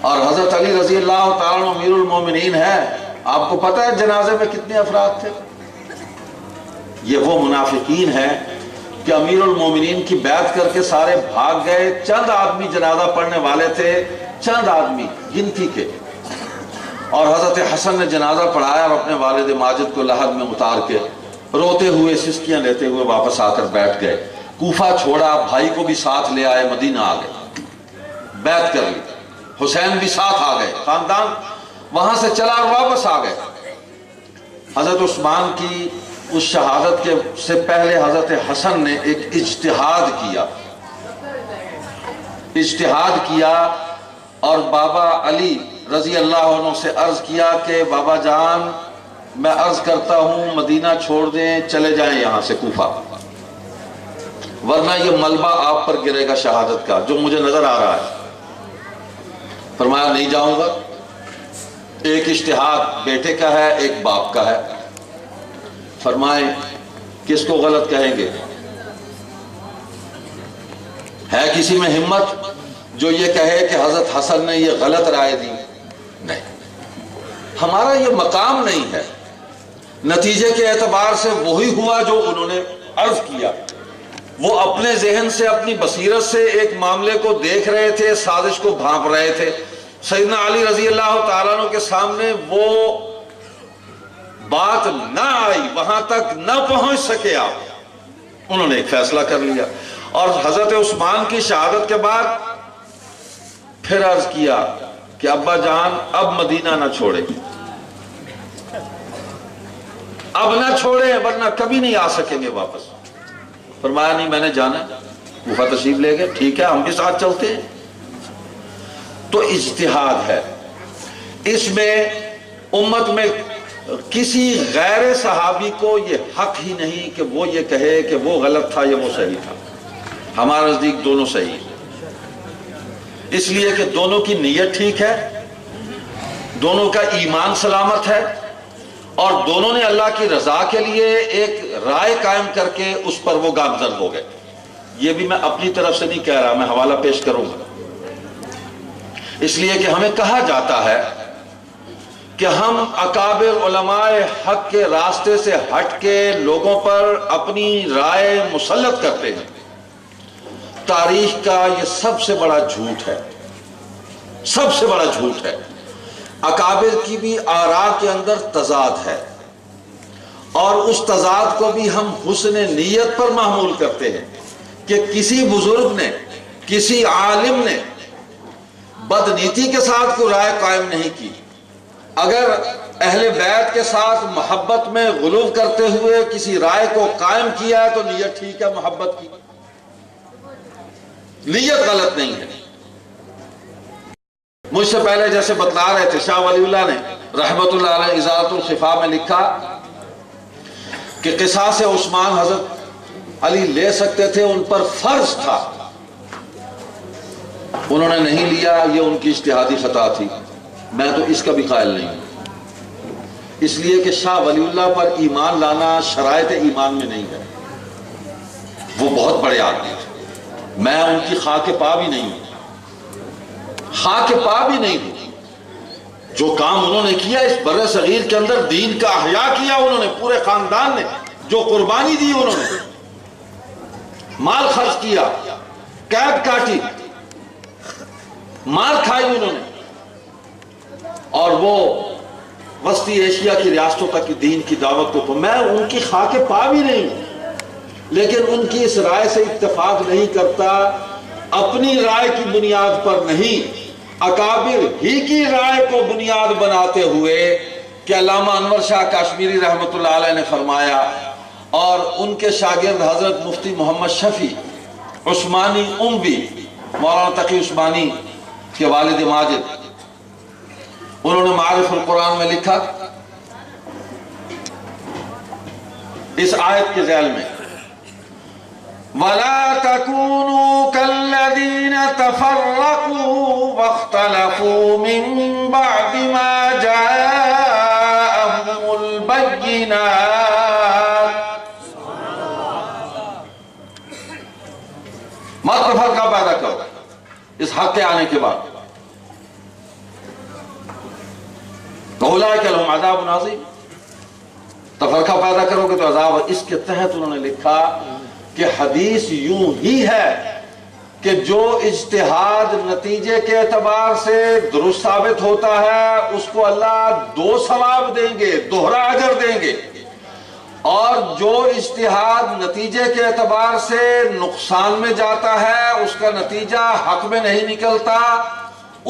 اور حضرت علی رضی اللہ تعالیٰ عنہ امیر المومنین ہے، آپ کو پتہ ہے جنازے میں کتنے افراد تھے؟ یہ وہ منافقین ہیں کہ امیر المومنین کی بیعت کر کے سارے بھاگ گئے، چند آدمی جنازہ پڑھنے والے تھے، چند آدمی گنتی کے، اور حضرت حسن نے جنازہ پڑھایا اور اپنے والد ماجد کو لحد میں اتار کے روتے ہوئے سسکیاں لیتے ہوئے واپس آ کر بیٹھ گئے۔ کوفہ چھوڑا، بھائی کو بھی ساتھ لے آئے، مدینہ آ گئے، بیعت کر لی، حسین بھی ساتھ آ گئے، خاندان وہاں سے چلا اور واپس آ گئے۔ حضرت عثمان کی اس شہادت کے سے پہلے حضرت حسن نے ایک اجتہاد کیا اور بابا علی رضی اللہ عنہ سے عرض کیا کہ بابا جان، میں عرض کرتا ہوں مدینہ چھوڑ دیں، چلے جائیں یہاں سے کوفہ، ورنہ یہ ملبہ آپ پر گرے گا شہادت کا جو مجھے نظر آ رہا ہے۔ فرمایا نہیں جاؤں گا۔ ایک اجتہاد بیٹے کا ہے، ایک باپ کا ہے۔ فرمائیں کس کو غلط کہیں گے؟ ہے کسی میں ہمت جو یہ کہے کہ حضرت حسن نے یہ غلط رائے دی؟ نہیں، ہمارا یہ مقام نہیں ہے۔ نتیجے کے اعتبار سے وہی ہوا جو انہوں نے عرض کیا۔ وہ اپنے ذہن سے، اپنی بصیرت سے ایک معاملے کو دیکھ رہے تھے، سازش کو بھانپ رہے تھے۔ سیدنا علی رضی اللہ تعالیٰ عنہ کے سامنے وہ بات نہ آئی، وہاں تک نہ پہنچ سکے آپ۔ انہوں نے ایک فیصلہ کر لیا، اور حضرت عثمان کی شہادت کے بعد پھر عرض کیا کہ ابا جان اب مدینہ نہ چھوڑے، اب نہ چھوڑے ورنہ کبھی نہیں آ سکیں گے واپس۔ فرمایا نہیں، میں نے جانا، کوفہ تشریف لے گئے، ٹھیک ہے ہم بھی ساتھ چلتے ہیں۔ تو اجتہاد ہے، اس میں امت میں کسی غیر صحابی کو یہ حق ہی نہیں کہ وہ یہ کہے کہ وہ غلط تھا یا وہ صحیح تھا۔ ہمارا نزدیک دونوں صحیح ہیں، اس لیے کہ دونوں کی نیت ٹھیک ہے، دونوں کا ایمان سلامت ہے، اور دونوں نے اللہ کی رضا کے لیے ایک رائے قائم کر کے اس پر وہ گامزن ہو گئے۔ یہ بھی میں اپنی طرف سے نہیں کہہ رہا، میں حوالہ پیش کروں گا، اس لیے کہ ہمیں کہا جاتا ہے کہ ہم اکابر علماء حق کے راستے سے ہٹ کے لوگوں پر اپنی رائے مسلط کرتے ہیں۔ تاریخ کا یہ سب سے بڑا جھوٹ ہے، سب سے بڑا جھوٹ ہے۔ اکابر کی بھی آراء کے اندر تضاد ہے، اور اس تضاد کو بھی ہم حسن نیت پر محمول کرتے ہیں کہ کسی بزرگ نے، کسی عالم نے بدنیتی کے ساتھ کوئی رائے قائم نہیں کی۔ اگر اہل بیت کے ساتھ محبت میں غلو کرتے ہوئے کسی رائے کو قائم کیا ہے تو نیت ٹھیک ہے، محبت کی نیت غلط نہیں ہے۔ مجھ سے پہلے جیسے بتلا رہے تھے شاہ ولی اللہ نے رحمت اللہ علیہ ازالۃ الخفا میں لکھا کہ قصاص عثمان حضرت علی لے سکتے تھے، ان پر فرض تھا، انہوں نے نہیں لیا، یہ ان کی اجتہادی خطا تھی، میں تو اس کا بھی قائل نہیں ہوں، اس لیے کہ شاہ ولی اللہ پر ایمان لانا شرائط ایمان میں نہیں ہے، وہ بہت بڑے آدمی تھے، میں ان کی خاک پا بھی نہیں ہوں، خاک پا بھی نہیں ہوں، جو کام انہوں نے کیا اس بر صغیر کے اندر، دین کا احیاء کیا انہوں نے، پورے خاندان نے جو قربانی دی، انہوں نے مال خرچ کیا، قید کاٹی، مار کھائی انہوں نے، اور وہ وسطی ایشیا کی ریاستوں تک دین کی دعوت کو، میں ان کی خاک پا بھی نہیں ہوں، لیکن ان کی اس رائے سے اتفاق نہیں کرتا، اپنی رائے کی بنیاد پر نہیں، اکابر ہی کی رائے کو بنیاد بناتے ہوئے، کہ علامہ انور شاہ کاشمیری رحمۃ اللہ علیہ نے فرمایا، اور ان کے شاگرد حضرت مفتی محمد شفیع عثمانی اموی، مولانا تقی عثمانی کے والد ماجد، انہوں نے معارف القرآن میں لکھا اس آیت کے ذیل میں، وَلَا تَكُونُوا كَالَّذِينَ تَفَرَّقُوا وَاخْتَلَفُوا مِن بَعْدِ مَا جَاءَهُمُ الْبَيِّنَاتُ، مت فرقہ پیدا کرو اس حق کے آنے کے بعد، اولئک لہم عذاب عظیم، تفرقہ پیدا کرو گے تو عذاب، اس کے تحت انہوں نے لکھا کہ حدیث یوں ہی ہے کہ جو اجتہاد نتیجے کے اعتبار سے درست ثابت ہوتا ہے اس کو اللہ 2 ثواب دیں گے، دوہرا اجر دیں گے، اور جو اجتہاد نتیجے کے اعتبار سے نقصان میں جاتا ہے، اس کا نتیجہ حق میں نہیں نکلتا،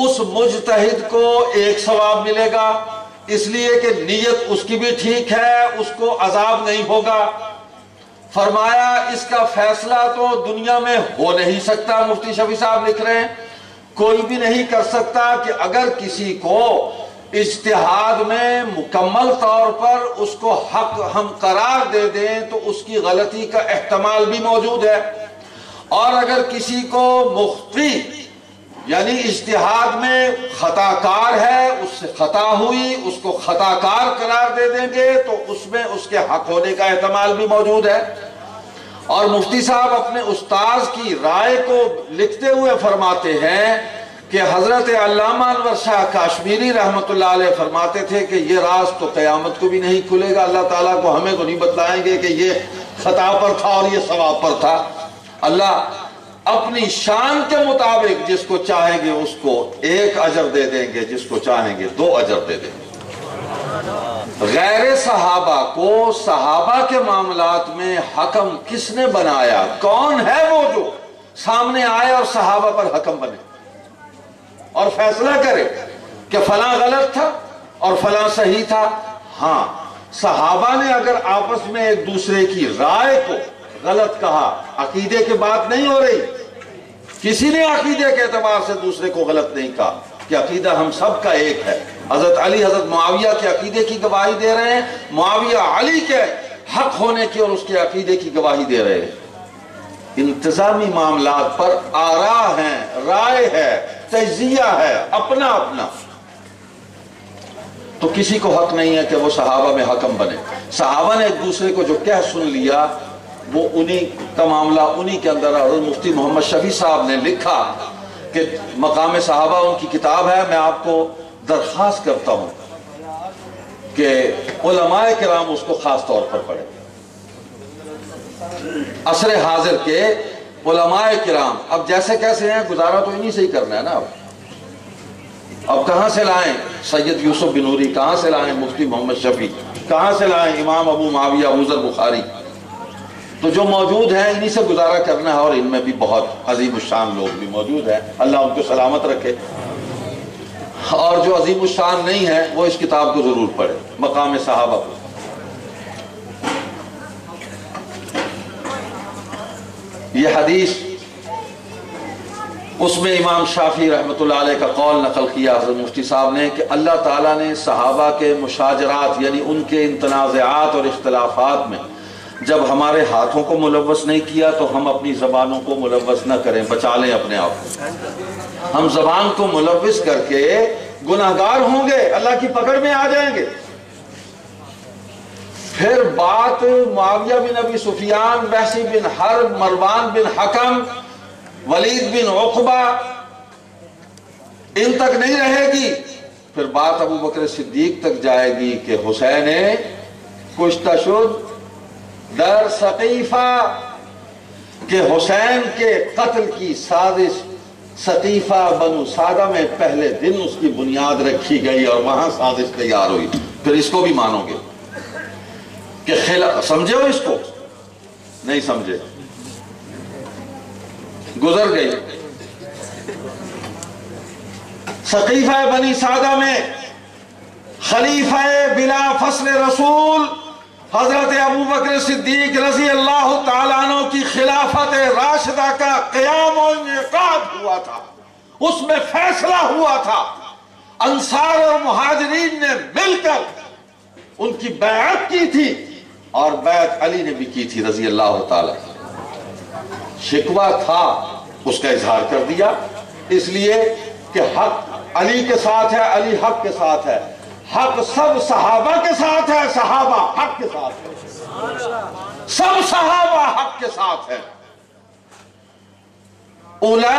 اس مجتہد کو 1 ثواب ملے گا، اس لیے کہ نیت اس کی بھی ٹھیک ہے، اس کو عذاب نہیں ہوگا۔ فرمایا اس کا فیصلہ تو دنیا میں ہو نہیں سکتا، مفتی شفیع صاحب لکھ رہے ہیں، کوئی بھی نہیں کر سکتا کہ اگر کسی کو اجتہاد میں مکمل طور پر اس کو حق ہم قرار دے دیں تو اس کی غلطی کا احتمال بھی موجود ہے، اور اگر کسی کو مخطی یعنی اجتہاد میں خطا کار ہے، اس سے خطا ہوئی، اس کو خطا کار قرار دے دیں گے تو اس میں اس کے حق ہونے کا احتمال بھی موجود ہے۔ اور مفتی صاحب اپنے استاذ کی رائے کو لکھتے ہوئے فرماتے ہیں کہ حضرت علامہ انور شاہ کاشمیری رحمۃ اللہ علیہ فرماتے تھے کہ یہ راز تو قیامت کو بھی نہیں کھلے گا، اللہ تعالیٰ کو ہمیں تو نہیں بتلائیں گے کہ یہ خطا پر تھا اور یہ ثواب پر تھا، اللہ اپنی شان کے مطابق جس کو چاہیں گے اس کو 1 اجر دے دیں گے، جس کو چاہیں گے 2 اجر دے دیں گے۔ غیر صحابہ کو صحابہ کے معاملات میں حکم کس نے بنایا؟ کون ہے وہ جو سامنے آئے اور صحابہ پر حکم بنے اور فیصلہ کرے کہ فلاں غلط تھا اور فلاں صحیح تھا؟ ہاں، صحابہ نے اگر آپس میں ایک دوسرے کی رائے کو غلط کہا، عقیدے کی بات نہیں ہو رہی، کسی نے عقیدے کے اعتبار سے دوسرے کو غلط نہیں کہا کہ عقیدہ ہم سب کا ایک ہے، حضرت علی حضرت معاویہ کے عقیدے کی گواہی دے رہے ہیں، معاویہ علی کے حق ہونے کی اور اس کے عقیدے کی گواہی دے رہے ہیں۔ انتظامی معاملات پر آراء ہیں، رائے ہے، تجزیہ ہے، اپنا اپنا، تو کسی کو حق نہیں ہے کہ وہ صحابہ میں حکم بنے۔ صحابہ نے ایک دوسرے کو جو کہہ سن لیا وہ انہی کا معاملہ انہی کے اندر، اور مفتی محمد شفیع صاحب نے لکھا کہ مقام صحابہ ان کی کتاب ہے، میں آپ کو درخواست کرتا ہوں کہ علماء کرام اس کو خاص طور پر پڑھیں۔ عصر حاضر کے علماء کرام اب جیسے کیسے ہیں، گزارا تو انہی سے ہی کرنا ہے نا، اب کہاں سے لائیں سید یوسف بن نوری، کہاں سے لائیں مفتی محمد شفیع، کہاں سے لائیں امام ابو معاویہ ابو ذر بخاری؟ تو جو موجود ہیں انہی سے گزارا کرنا ہے، اور ان میں بھی بہت عظیم الشان لوگ بھی موجود ہیں، اللہ ان کو سلامت رکھے، اور جو عظیم الشان نہیں ہے وہ اس کتاب کو ضرور پڑھے، مقام صحابہ کو۔ یہ حدیث اس میں امام شافعی رحمۃ اللہ علیہ کا قول نقل کیا حضرت مفتی صاحب نے کہ اللہ تعالیٰ نے صحابہ کے مشاجرات یعنی ان کے تنازعات اور اختلافات میں جب ہمارے ہاتھوں کو ملوث نہیں کیا تو ہم اپنی زبانوں کو ملوث نہ کریں، بچا لیں اپنے آپ کو۔ ہم زبان کو ملوث کر کے گناہگار ہوں گے، اللہ کی پکڑ میں آ جائیں گے۔ پھر بات معاویہ بن ابی سفیان، وحشی بن حرب، مروان بن حکم، ولید بن عقبہ، ان تک نہیں رہے گی، پھر بات ابو بکر صدیق تک جائے گی کہ حسین کشتہ شد در ثقیفہ، کہ حسین کے قتل کی سازش ثقیفہ بنو سادہ میں پہلے دن اس کی بنیاد رکھی گئی اور وہاں سازش تیار ہوئی۔ پھر اس کو بھی مانو گے کہ سمجھے ہو؟ اس کو نہیں سمجھے، گزر گئی۔ ثقیفہ بنی سادہ میں خلیفہ بلا فصل رسول حضرت ابو بکر صدیق رضی اللہ تعالیٰ عنہ کی خلافت راشدہ کا قیام و انعقاد ہوا تھا، اس میں فیصلہ ہوا تھا، انصار اور مہاجرین نے مل کر ان کی بیعت کی تھی، اور بیعت علی نے بھی کی تھی رضی اللہ تعالیٰ۔ شکوہ تھا، اس کا اظہار کر دیا، اس لیے کہ حق علی کے ساتھ ہے، علی حق کے ساتھ ہے، حق سب صحابہ کے ساتھ ہے، صحابہ حق کے ساتھ ہے، سب صحابہ حق کے ساتھ ہے۔ اولئک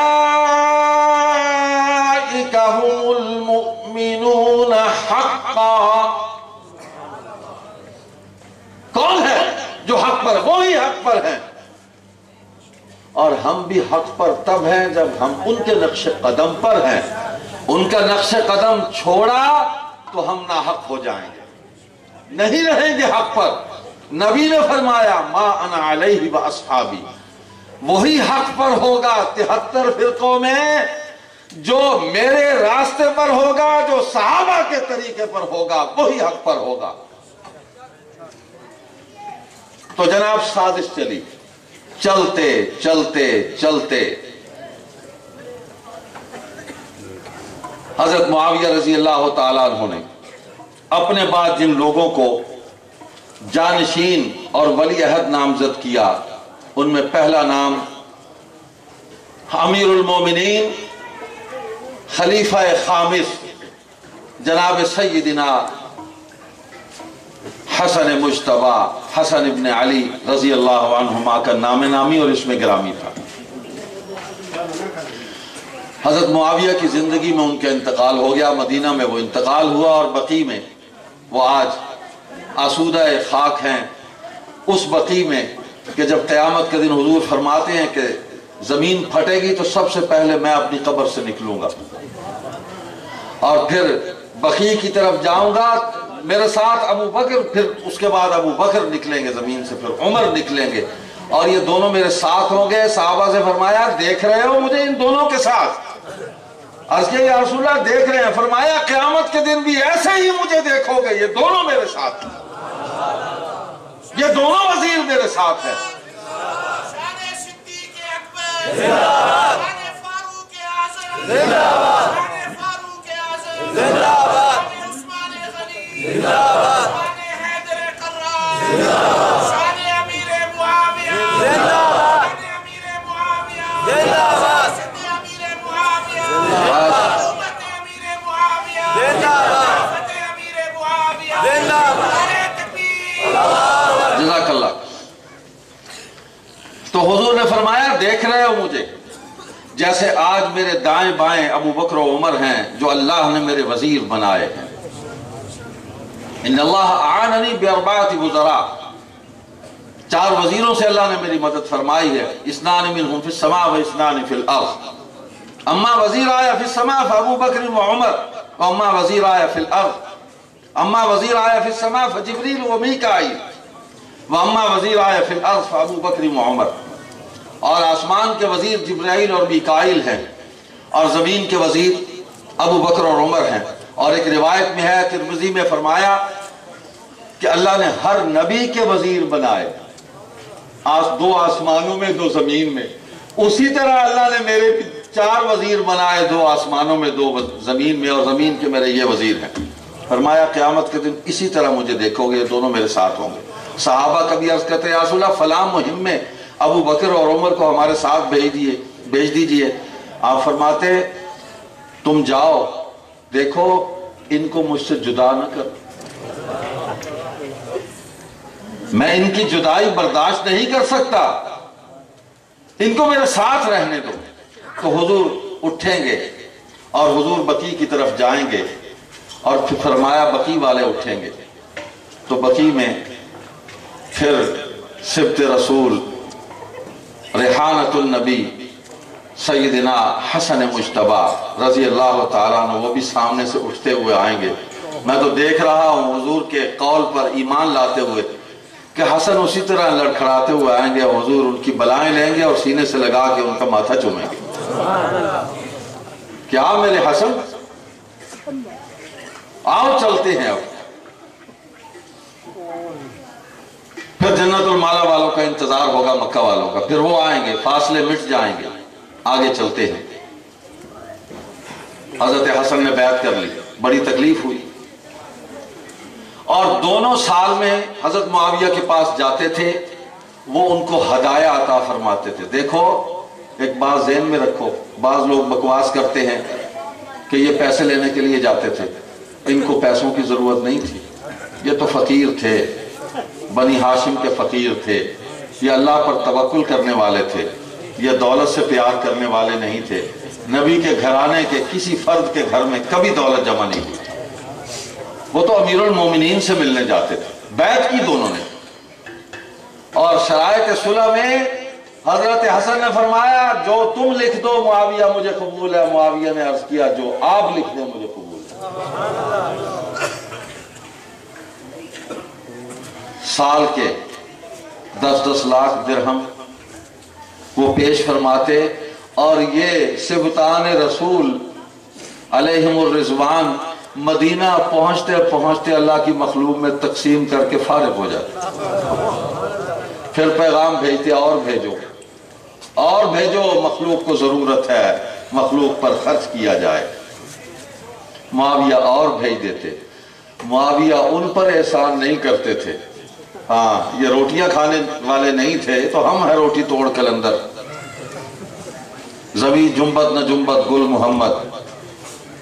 هم المؤمنون حقا، کون ہے جو حق پر؟ وہی حق پر ہیں، اور ہم بھی حق پر تب ہیں جب ہم ان کے نقش قدم پر ہیں۔ ان کا نقش قدم چھوڑا تو ہم ناحق ہو جائیں گے، نہیں رہیں گے حق پر۔ نبی نے فرمایا ما انا علیہ واصحابی، وہی حق پر ہوگا 73 فرقوں میں، جو میرے راستے پر ہوگا، جو صحابہ کے طریقے پر ہوگا، وہی حق پر ہوگا۔ تو جناب سازش چلی، چلتے چلتے چلتے حضرت معاویہ رضی اللہ تعالیٰ عنہ نے اپنے بعد جن لوگوں کو جانشین اور ولی عہد نامزد کیا، ان میں پہلا نام امیر المومنین خلیفہ خامس جناب سیدنا حسن مجتبی حسن ابن علی رضی اللہ عنہما کا نام نامی اور اس میں گرامی تھا۔ حضرت معاویہ کی زندگی میں ان کا انتقال ہو گیا، مدینہ میں وہ انتقال ہوا، اور بقیع میں وہ آج آسودہ خاک ہیں، اس بقیع میں کہ جب قیامت کے دن حضور فرماتے ہیں کہ زمین پھٹے گی تو سب سے پہلے میں اپنی قبر سے نکلوں گا، اور پھر بقیع کی طرف جاؤں گا، میرے ساتھ ابو بکر، پھر اس کے بعد ابو بکر نکلیں گے زمین سے، پھر عمر نکلیں گے، اور یہ دونوں میرے ساتھ ہوں گے۔ صحابہ سے فرمایا دیکھ رہے ہو مجھے ان دونوں کے ساتھ؟ عرض کیا یا رسول اللہ دیکھ رہے ہیں۔ فرمایا قیامت کے دن بھی ایسے ہی مجھے دیکھو گے، یہ دونوں میرے ساتھ ہیں، یہ دونوں وزیر میرے ساتھ ہیں۔ شان صدیق اکبر شان فاروق اعظم شان فاروق اعظم شان عثمان غنی شان حیدر قرار شان امیر معاویہ شان امیر معاویہ سید امیر معاویہ حکومت امیر معاویہ خلافت امیر معاویہ نعرہ تکبیر۔ جزاک اللہ۔ تو حضور نے فرمایا دیکھ رہے ہو مجھے، جیسے آج میرے دائیں بائیں ابو بکر و عمر ہیں جو اللہ نے میرے وزیر بنائے ہیں۔ ان اللہ اعاننی باربعۃ وزراء، 4 وزیروں سے اللہ نے میری مدد فرمائی ہے۔ اثنان منہم فی السماء و اثنان فی الارض، اما وزیر آیا فی السماء فابو بکر و عمر، واما وزیر آیا فی الارض، اما وزیر آیا فی السماء فجبریل و میکائیل، واما وزیر آیا فی الارض فابو بکر و عمر۔ اور آسمان کے وزیر جبرائیل اور میکائیل ہیں، اور زمین کے وزیر ابو بکر اور عمر ہیں۔ اور ایک روایت میں ہے، ترمذی میں فرمایا کہ اللہ نے ہر نبی کے وزیر بنائے، 2 آسمانوں میں 2 زمین میں، اسی طرح اللہ نے میرے 4 وزیر بنائے، 2 آسمانوں میں 2 زمین میں، اور زمین کے میرے یہ وزیر ہیں۔ فرمایا قیامت کے دن اسی طرح مجھے دیکھو گے، یہ دونوں میرے ساتھ ہوں گے۔ صحابہ کبھی عرض کرتے یا رسول اللہ فلاں مہم میں ابو بکر اور عمر کو ہمارے ساتھ بھیج دیجئے. آپ فرماتے تم جاؤ، دیکھو ان کو مجھ سے جدا نہ کر، میں ان کی جدائی برداشت نہیں کر سکتا، ان کو میرے ساتھ رہنے دو. تو حضور اٹھیں گے اور حضور بقیع کی طرف جائیں گے، اور پھر فرمایا بقیع والے اٹھیں گے تو بقیع میں پھر سبط رسول ریحانۃ النبی سیدنا حسن مجتبیٰ رضی اللہ تعالیٰ عنہ وہ بھی سامنے سے اٹھتے ہوئے آئیں گے. میں تو دیکھ رہا ہوں حضور کے قول پر ایمان لاتے ہوئے کہ حسن اسی طرح لڑکھڑاتے ہوئے آئیں گے، حضور ان کی بلائیں لیں گے اور سینے سے لگا کے ان کا ماتھا چومیں گے. کیا میرے حسن، آؤ چلتے ہیں. اب پھر جنت المالا والوں کا انتظار ہوگا، مکہ والوں کا، پھر وہ آئیں گے، فاصلے مٹ جائیں گے. آگے چلتے ہیں. حضرت حسن نے بیعت کر لی، بڑی تکلیف ہوئی، اور دونوں سال میں حضرت معاویہ کے پاس جاتے تھے، وہ ان کو ہدایہ عطا فرماتے تھے. دیکھو ایک بات ذہن میں رکھو، بعض لوگ بکواس کرتے ہیں کہ یہ پیسے لینے کے لیے جاتے تھے، ان کو پیسوں کی ضرورت نہیں تھی، یہ تو فقیر تھے، بنی ہاشم کے فقیر تھے، یہ اللہ پر توکل کرنے والے تھے، یہ دولت سے پیار کرنے والے نہیں تھے. نبی کے گھرانے کے کسی فرد کے گھر میں کبھی دولت جمع نہیں ہوئی. وہ تو امیر المومنین سے ملنے جاتے تھے. بیعت کی دونوں نے، اور شرائط صلح میں حضرت حسن نے فرمایا جو تم لکھ دو معاویہ مجھے قبول ہے. معاویہ نے عرض کیا جو آپ لکھ دیں مجھے قبول ہے. سال کے 10-10 لاکھ درہم وہ پیش فرماتے، اور یہ سبطان رسول علیہم الرضوان مدینہ پہنچتے پہنچتے اللہ کی مخلوق میں تقسیم کر کے فارغ ہو جاتے. پھر پیغام بھیجتے اور بھیجو مخلوق کو ضرورت ہے، مخلوق پر خرچ کیا جائے. معاویہ اور بھیج دیتے. معاویہ ان پر احسان نہیں کرتے تھے، ہاں یہ روٹیاں کھانے والے نہیں تھے تو ہم ہے روٹی توڑ کلندر. زبی جنبت نہ جنبت گل محمد،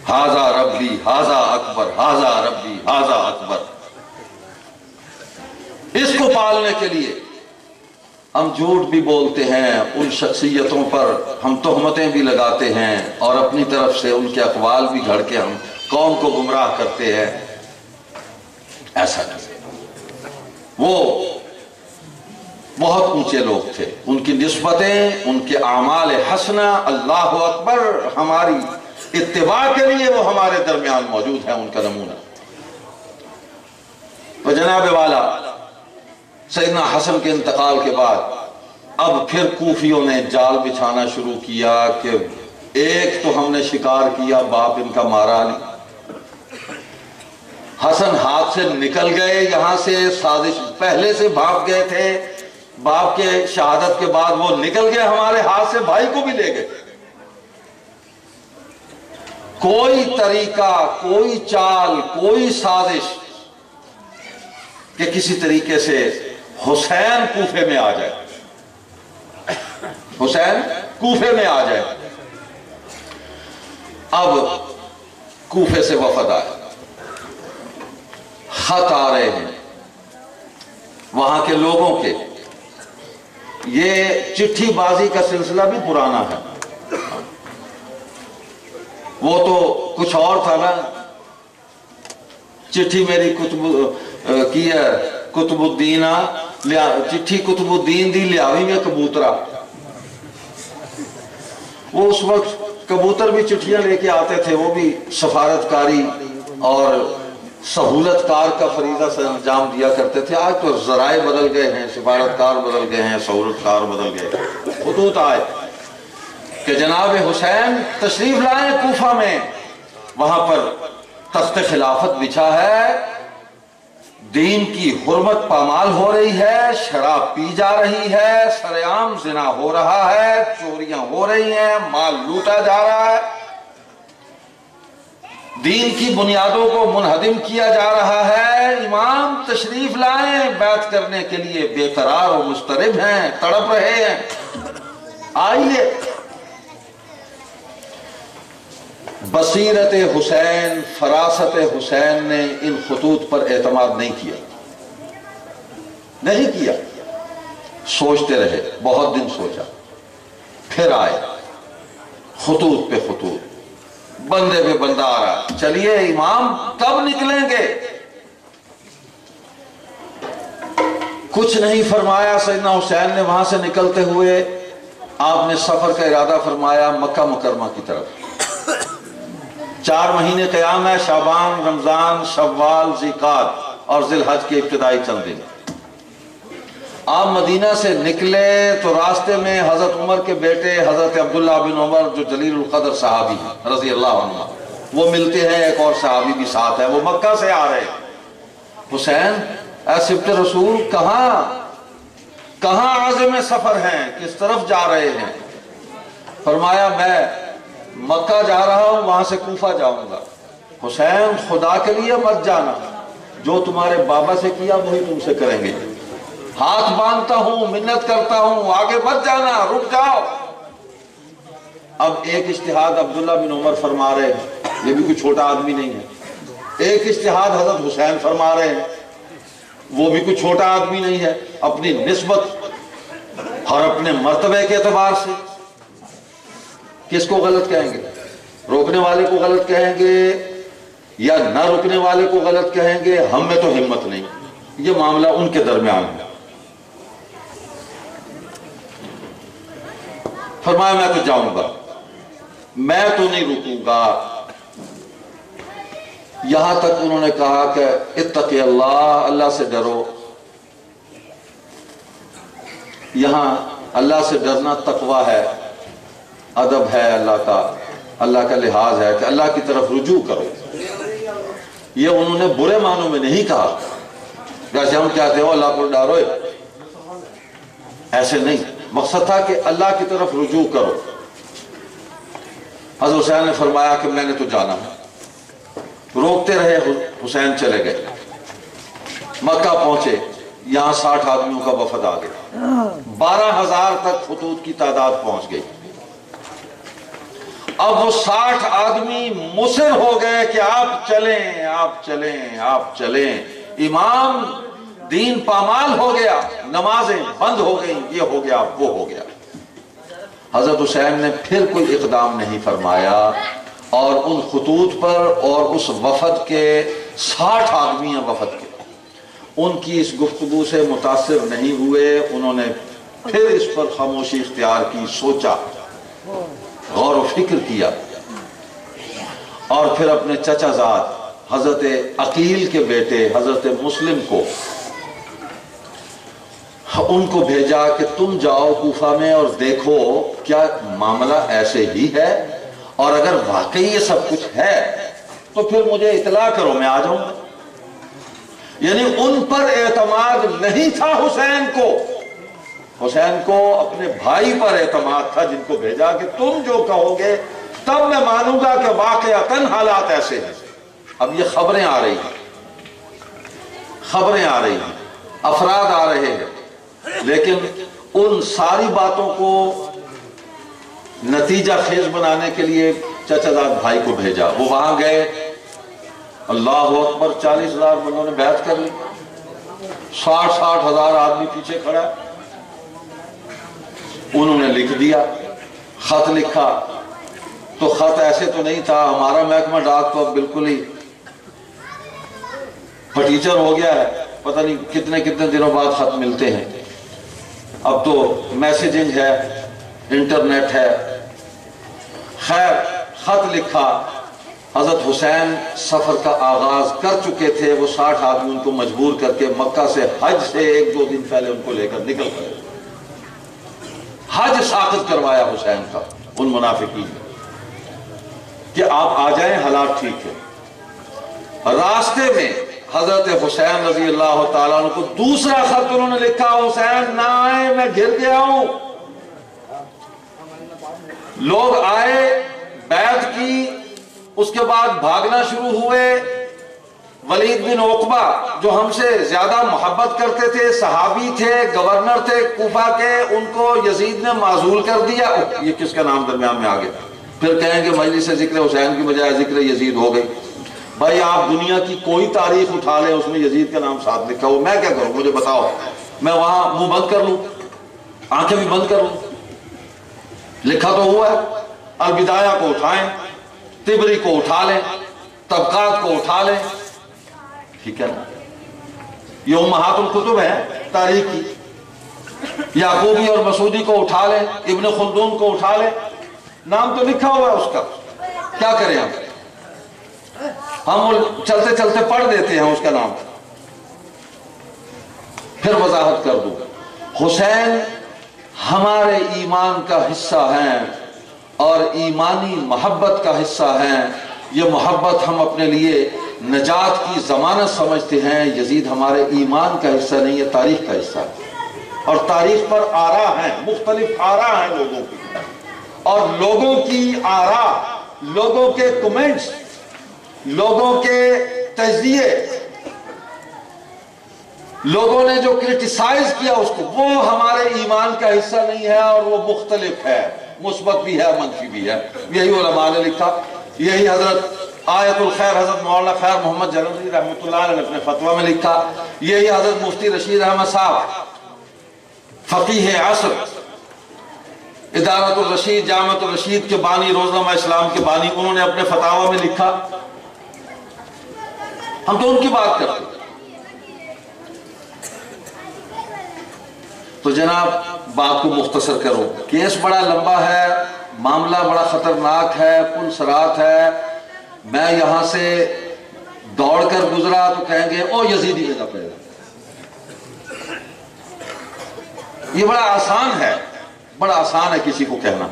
ہاذا ربی ہاذا اکبر، ہاذا ربی ہاذا اکبر. اس کو پالنے کے لیے ہم جھوٹ بھی بولتے ہیں، ان شخصیتوں پر ہم تہمتیں بھی لگاتے ہیں، اور اپنی طرف سے ان کے اقوال بھی گھڑ کے ہم قوم کو گمراہ کرتے ہیں. ایسا نہیں. وہ بہت اونچے لوگ تھے، ان کی نسبتیں، ان کے اعمال حسنہ، اللہ اکبر، ہماری اتباع کے لیے وہ ہمارے درمیان موجود ہے، ان کا نمونہ. تو جناب والا سیدنا حسن کے انتقال کے بعد اب پھر کوفیوں نے جال بچھانا شروع کیا کہ ایک تو ہم نے شکار کیا، باپ ان کا مارا نہیں. حسن ہاتھ سے نکل گئے، یہاں سے سازش پہلے سے بھاگ گئے تھے، باپ کے شہادت کے بعد وہ نکل گئے ہمارے ہاتھ سے، بھائی کو بھی لے گئے. کوئی طریقہ، کوئی چال، کوئی سازش کہ کسی طریقے سے حسین کوفے میں آ جائے، حسین کوفے میں آ جائے. اب کوفے سے وفد آئے، خط آ رہے ہیں وہاں کے لوگوں کے. یہ چٹھی بازی کا سلسلہ بھی پرانا ہے، وہ تو کچھ اور تھا نا. چٹھی میری کی ہے کتب الدین، چٹھی کتب الدین دی لیاوی میں کبوترا. وہ اس وقت کبوتر بھی چٹھیاں لے کے آتے تھے، وہ بھی سفارتکاری اور سہولت کار کا فریضہ سے انجام دیا کرتے تھے. آج تو ذرائع بدل گئے ہیں، سفارتکار بدل گئے ہیں، سہولت کار بدل گئے ہیں. خطوط آئے کہ جناب حسین تشریف لائیں کوفہ میں، وہاں پر تخت خلافت بچھا ہے، دین کی حرمت پامال ہو رہی ہے، شراب پی جا رہی ہے، سرعام زنا ہو رہا ہے، چوریاں ہو رہی ہیں، مال لوٹا جا رہا ہے. دین کی بنیادوں کو منہدم کیا جا رہا ہے، امام تشریف لائیں بیعت کرنے کے لیے، بے قرار و مضطرب ہیں، تڑپ رہے ہیں، آئیے۔ بصیرت حسین، فراست حسین نے ان خطوط پر اعتماد نہیں کیا، نہیں کیا، سوچتے رہے، بہت دن سوچا، پھر آئے خطوط پہ خطوط، بندے پہ بندہ آ رہا، چلیے امام کب نکلیں گے؟ کچھ نہیں فرمایا۔ سیدنا حسین نے وہاں سے نکلتے ہوئے آپ نے سفر کا ارادہ فرمایا مکہ مکرمہ کی طرف۔ 4 مہینے قیام ہے، شعبان، رمضان، شوال، ذیقعدہ اور ذی الحج کے ابتدائی چند دن۔ آپ مدینہ سے نکلے تو راستے میں حضرت عمر کے بیٹے حضرت عبداللہ بن عمر جو جلیل القدر صحابی ہیں رضی اللہ عنہ، وہ ملتے ہیں، ایک اور صحابی بھی ساتھ ہے، وہ مکہ سے آ رہے ہیں۔ حسین اے سبط رسول، کہاں عازم سفر ہیں، کس طرف جا رہے ہیں؟ فرمایا میں مکہ جا رہا ہوں، وہاں سے کوفہ جاؤں گا۔ حسین خدا کے لیے مت جانا، جو تمہارے بابا سے کیا وہی تم سے کریں گے، ہاتھ باندھتا ہوں، منت کرتا ہوں، آگے مت جانا، رک جاؤ۔ اب ایک اجتہاد عبداللہ بن عمر فرما رہے ہیں، یہ بھی کوئی چھوٹا آدمی نہیں ہے، ایک اجتہاد حضرت حسین فرما رہے ہیں، وہ بھی کوئی چھوٹا آدمی نہیں ہے، اپنی نسبت اور اپنے مرتبے کے اعتبار سے کس کو غلط کہیں گے؟ روکنے والے کو غلط کہیں گے یا نہ روکنے والے کو غلط کہیں گے؟ ہم میں تو ہمت نہیں، یہ معاملہ ان کے درمیان ہے۔ فرمایا میں تو جاؤں گا، میں تو نہیں رکوں گا، یہاں تک انہوں نے کہا کہ اتقی اللہ، اللہ سے ڈرو۔ یہاں اللہ سے ڈرنا تقویٰ ہے، ادب ہے اللہ کا لحاظ ہے کہ اللہ کی طرف رجوع کرو۔ یہ انہوں نے برے معنوں میں نہیں کہا جیسے ہم کہتے ہو اللہ کو ڈرو، ایسے نہیں، مقصد تھا کہ اللہ کی طرف رجوع کرو۔ حضرت حسین نے فرمایا کہ میں نے تو جانا ہے، روکتے رہے، حسین چلے گئے، مکہ پہنچے، یہاں 60 آدمیوں کا وفد آ گیا، 12,000 تک خطوط کی تعداد پہنچ گئی۔ اب وہ 60 آدمی مصر ہو گئے کہ آپ چلیں، آپ چلیں، آپ چلیں۔ امام دین پامال ہو گیا، نمازیں بند ہو گئیں، یہ ہو گیا وہ ہو گیا۔ حضرت حسین نے پھر کوئی اقدام نہیں فرمایا، اور ان خطوط پر اور اس وفد کے 60 آدمی ہیں وفد کے، ان کی اس گفتگو سے متاثر نہیں ہوئے، انہوں نے پھر اس پر خاموشی اختیار کی، سوچا، غور و فکر کیا، اور پھر اپنے چچا زاد حضرت عقیل کے بیٹے حضرت مسلم کو ان کو بھیجا کہ تم جاؤ کوفہ میں اور دیکھو کیا معاملہ ایسے ہی ہے، اور اگر واقعی یہ سب کچھ ہے تو پھر مجھے اطلاع کرو، میں آ جاؤں گا۔ یعنی ان پر اعتماد نہیں تھا حسین کو اپنے بھائی پر اعتماد تھا، جن کو بھیجا کہ تم جو کہو گے تب میں مانوں گا کہ واقعتاً حالات ایسے ہیں۔ اب یہ خبریں آ رہی ہیں، افراد آ رہے ہیں، لیکن ان ساری باتوں کو نتیجہ خیز بنانے کے لیے چچا زاد بھائی کو بھیجا۔ وہ وہاں گئے، اللہ اکبر، 40,000 بندوں نے بیعت کر لی، 60 ہزار آدمی پیچھے کھڑا۔ انہوں نے لکھ دیا، خط لکھا، تو خط ایسے تو نہیں تھا، ہمارا محکمہ ڈاک تو اب بالکل ہی پھٹیچر ہو گیا ہے، پتہ نہیں کتنے دنوں بعد خط ملتے ہیں، اب تو میسیجنگ ہے، انٹرنیٹ ہے۔ خیر، خط لکھا، حضرت حسین سفر کا آغاز کر چکے تھے، وہ 60 آدمی ان کو مجبور کر کے مکہ سے حج سے 1-2 دن پہلے ان کو لے کر نکل گئے۔ حج ساقط کروایا حسین کا ان منافقین نے کہ آپ آ جائیں، حالات ٹھیک ہے۔ راستے میں حضرت حسین رضی اللہ تعالیٰ عنہ کو دوسرا خط انہوں نے لکھا، حسین نہ آئے، میں گر گیا ہوں۔ لوگ آئے، بیعت کی، اس کے بعد بھاگنا شروع ہوئے۔ ولید بن عقبہ جو ہم سے زیادہ محبت کرتے تھے، صحابی تھے، گورنر تھے کوفہ کے، ان کو یزید نے معزول کر دیا۔ یہ کس کا نام درمیان میں آ گیا؟ پھر کہیں گے مجلس ذکر حسین کی بجائے ذکر یزید ہو گئی۔ بھائی آپ دنیا کی کوئی تاریخ اٹھا لیں، اس میں یزید کا نام ساتھ لکھا ہو، میں کیا کروں؟ مجھے بتاؤ، میں وہاں منہ بند کر لوں، آنکھیں بھی بند کر لوں؟ لکھا تو ہوا ہے۔ البدایہ کو اٹھائیں، طبری کو اٹھا لیں، طبقات کو اٹھا لیں، ٹھیک ہے نا؟ یہ امہات الکتب ہے تاریخ کی۔ یعقوبی اور مسعودی کو اٹھا لیں، ابن خلدون کو اٹھا لیں، نام تو لکھا ہوا ہے اس کا، کیا کریں ہم چلتے چلتے پڑھ دیتے ہیں اس کا نام۔ پھر وضاحت کر دوں، حسین ہمارے ایمان کا حصہ ہیں اور ایمانی محبت کا حصہ ہیں۔ یہ محبت ہم اپنے لیے نجات کی ضمانت سمجھتے ہیں۔ یزید ہمارے ایمان کا حصہ نہیں، یہ تاریخ کا حصہ ہے۔ اور تاریخ پر آراء ہیں، مختلف آراء ہیں لوگوں کی، اور لوگوں کی آراء، لوگوں کے کمنٹس، لوگوں کے تجزیے، لوگوں نے جو کرٹیسائز کیا اس کو، وہ ہمارے ایمان کا حصہ نہیں ہے، اور وہ مختلف ہے، مثبت بھی ہے، منفی بھی ہے۔ یہی علماء نے لکھا، یہی حضرت آیت الخیر حضرت مولانا خیر محمد جلندری رحمۃ اللہ علیہ نے اپنے فتویٰ میں لکھا، یہی حضرت مفتی رشید احمد صاحب فقیہ عصر، ادارت الرشید، جامعۃ الرشید کے بانی، روزنامہ اسلام کے بانی، انہوں نے اپنے فتاوی میں لکھا۔ ہم تو ان کی بات کرتے ہیں۔ تو جناب بات کو مختصر کرو، کیس بڑا لمبا ہے، معاملہ بڑا خطرناک ہے، پل صراط ہے۔ میں یہاں سے دوڑ کر گزرا تو کہیں گے او یزیدی جگہ پہ۔ یہ بڑا آسان ہے، بڑا آسان ہے کسی کو کہنا،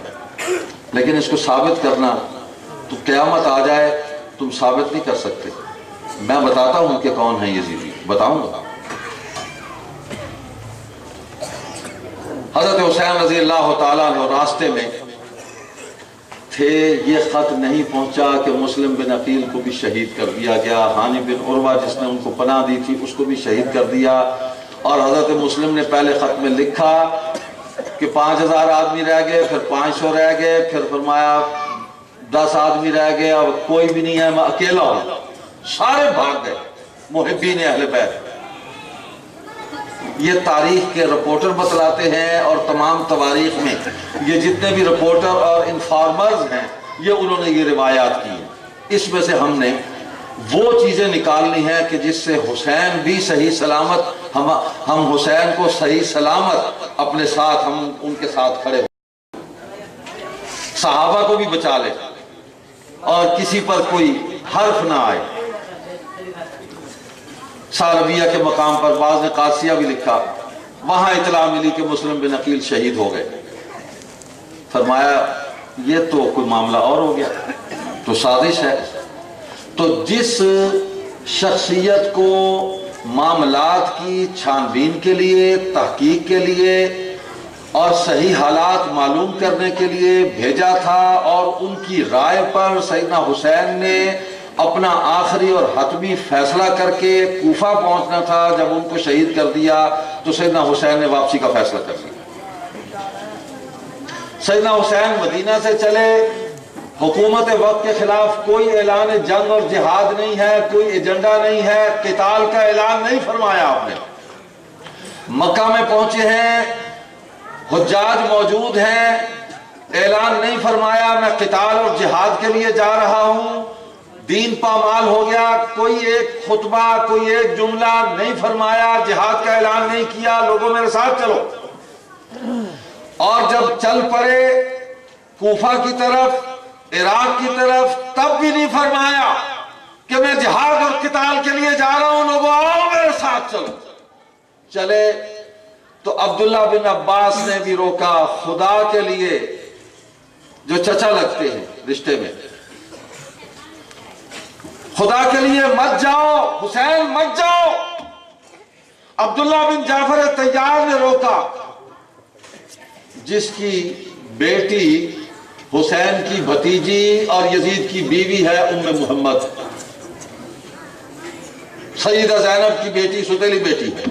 لیکن اس کو ثابت کرنا تو قیامت آ جائے تم ثابت نہیں کر سکتے۔ میں بتاتا ہوں کہ کون ہے یزیدی، بتاؤں گا۔ حضرت حسین رضی اللہ تعالیٰ عنہ راستے میں تھے، یہ خط نہیں پہنچا کہ مسلم بن عقیل کو بھی شہید کر دیا گیا، ہانی بن عروہ جس نے ان کو پناہ دی تھی اس کو بھی شہید کر دیا۔ اور حضرت مسلم نے پہلے خط میں لکھا کہ 5000 آدمی رہ گئے، پھر 500 رہ گئے، پھر فرمایا 10 آدمی رہ گئے، اب کوئی بھی نہیں ہے، میں اکیلا ہوں۔ سارے بھاگ گئے محبین اہل بیت۔ یہ تاریخ کے رپورٹر بتلاتے ہیں، اور تمام تواریخ میں یہ جتنے بھی رپورٹر اور انفارمرز ہیں، یہ انہوں نے یہ روایات کی ہیں۔ اس میں سے ہم نے وہ چیزیں نکالنی ہیں کہ جس سے حسین بھی صحیح سلامت، ہم حسین کو صحیح سلامت اپنے ساتھ، ہم ان کے ساتھ کھڑے ہوں، صحابہ کو بھی بچا لیں اور کسی پر کوئی حرف نہ آئے۔ سالبیہ کے مقام پر بعض نے قادسیہ بھی لکھا، وہاں اطلاع ملی کہ مسلم بن عقیل شہید ہو گئے۔ فرمایا یہ تو کوئی معاملہ اور ہو گیا، تو سازش ہے۔ تو جس شخصیت کو معاملات کی چھان بین کے لیے، تحقیق کے لیے اور صحیح حالات معلوم کرنے کے لیے بھیجا تھا، اور ان کی رائے پر سیدنا حسین نے اپنا آخری اور حتمی فیصلہ کر کے کوفہ پہنچنا تھا، جب ان کو شہید کر دیا تو سیدنا حسین نے واپسی کا فیصلہ کر لیا۔ سیدنا حسین مدینہ سے چلے، حکومت وقت کے خلاف کوئی اعلان جنگ اور جہاد نہیں ہے، کوئی ایجنڈا نہیں ہے، قتال کا اعلان نہیں فرمایا آپ نے۔ مکہ میں پہنچے ہیں، حجاج موجود ہیں، اعلان نہیں فرمایا میں قتال اور جہاد کے لیے جا رہا ہوں۔ دین پامال ہو گیا، کوئی ایک خطبہ، کوئی ایک جملہ نہیں فرمایا، جہاد کا اعلان نہیں کیا، لوگوں میرے ساتھ چلو۔ اور جب چل پڑے کوفہ کی طرف، عراق کی طرف، تب بھی نہیں فرمایا کہ میں جہاد اور قتال کے لیے جا رہا ہوں، لوگوں آؤ میرے ساتھ چلو۔ چلے تو عبداللہ بن عباس نے بھی روکا، خدا کے لیے، جو چچا لگتے ہیں رشتے میں، خدا کے لیے مت جاؤ، حسین مت جاؤ۔ عبداللہ بن جعفر طیار نے روکا، جس کی بیٹی حسین کی بھتیجی اور یزید کی بیوی ہے ام محمد، سیدہ زینب کی بیٹی، ستیلی بیٹی ہے۔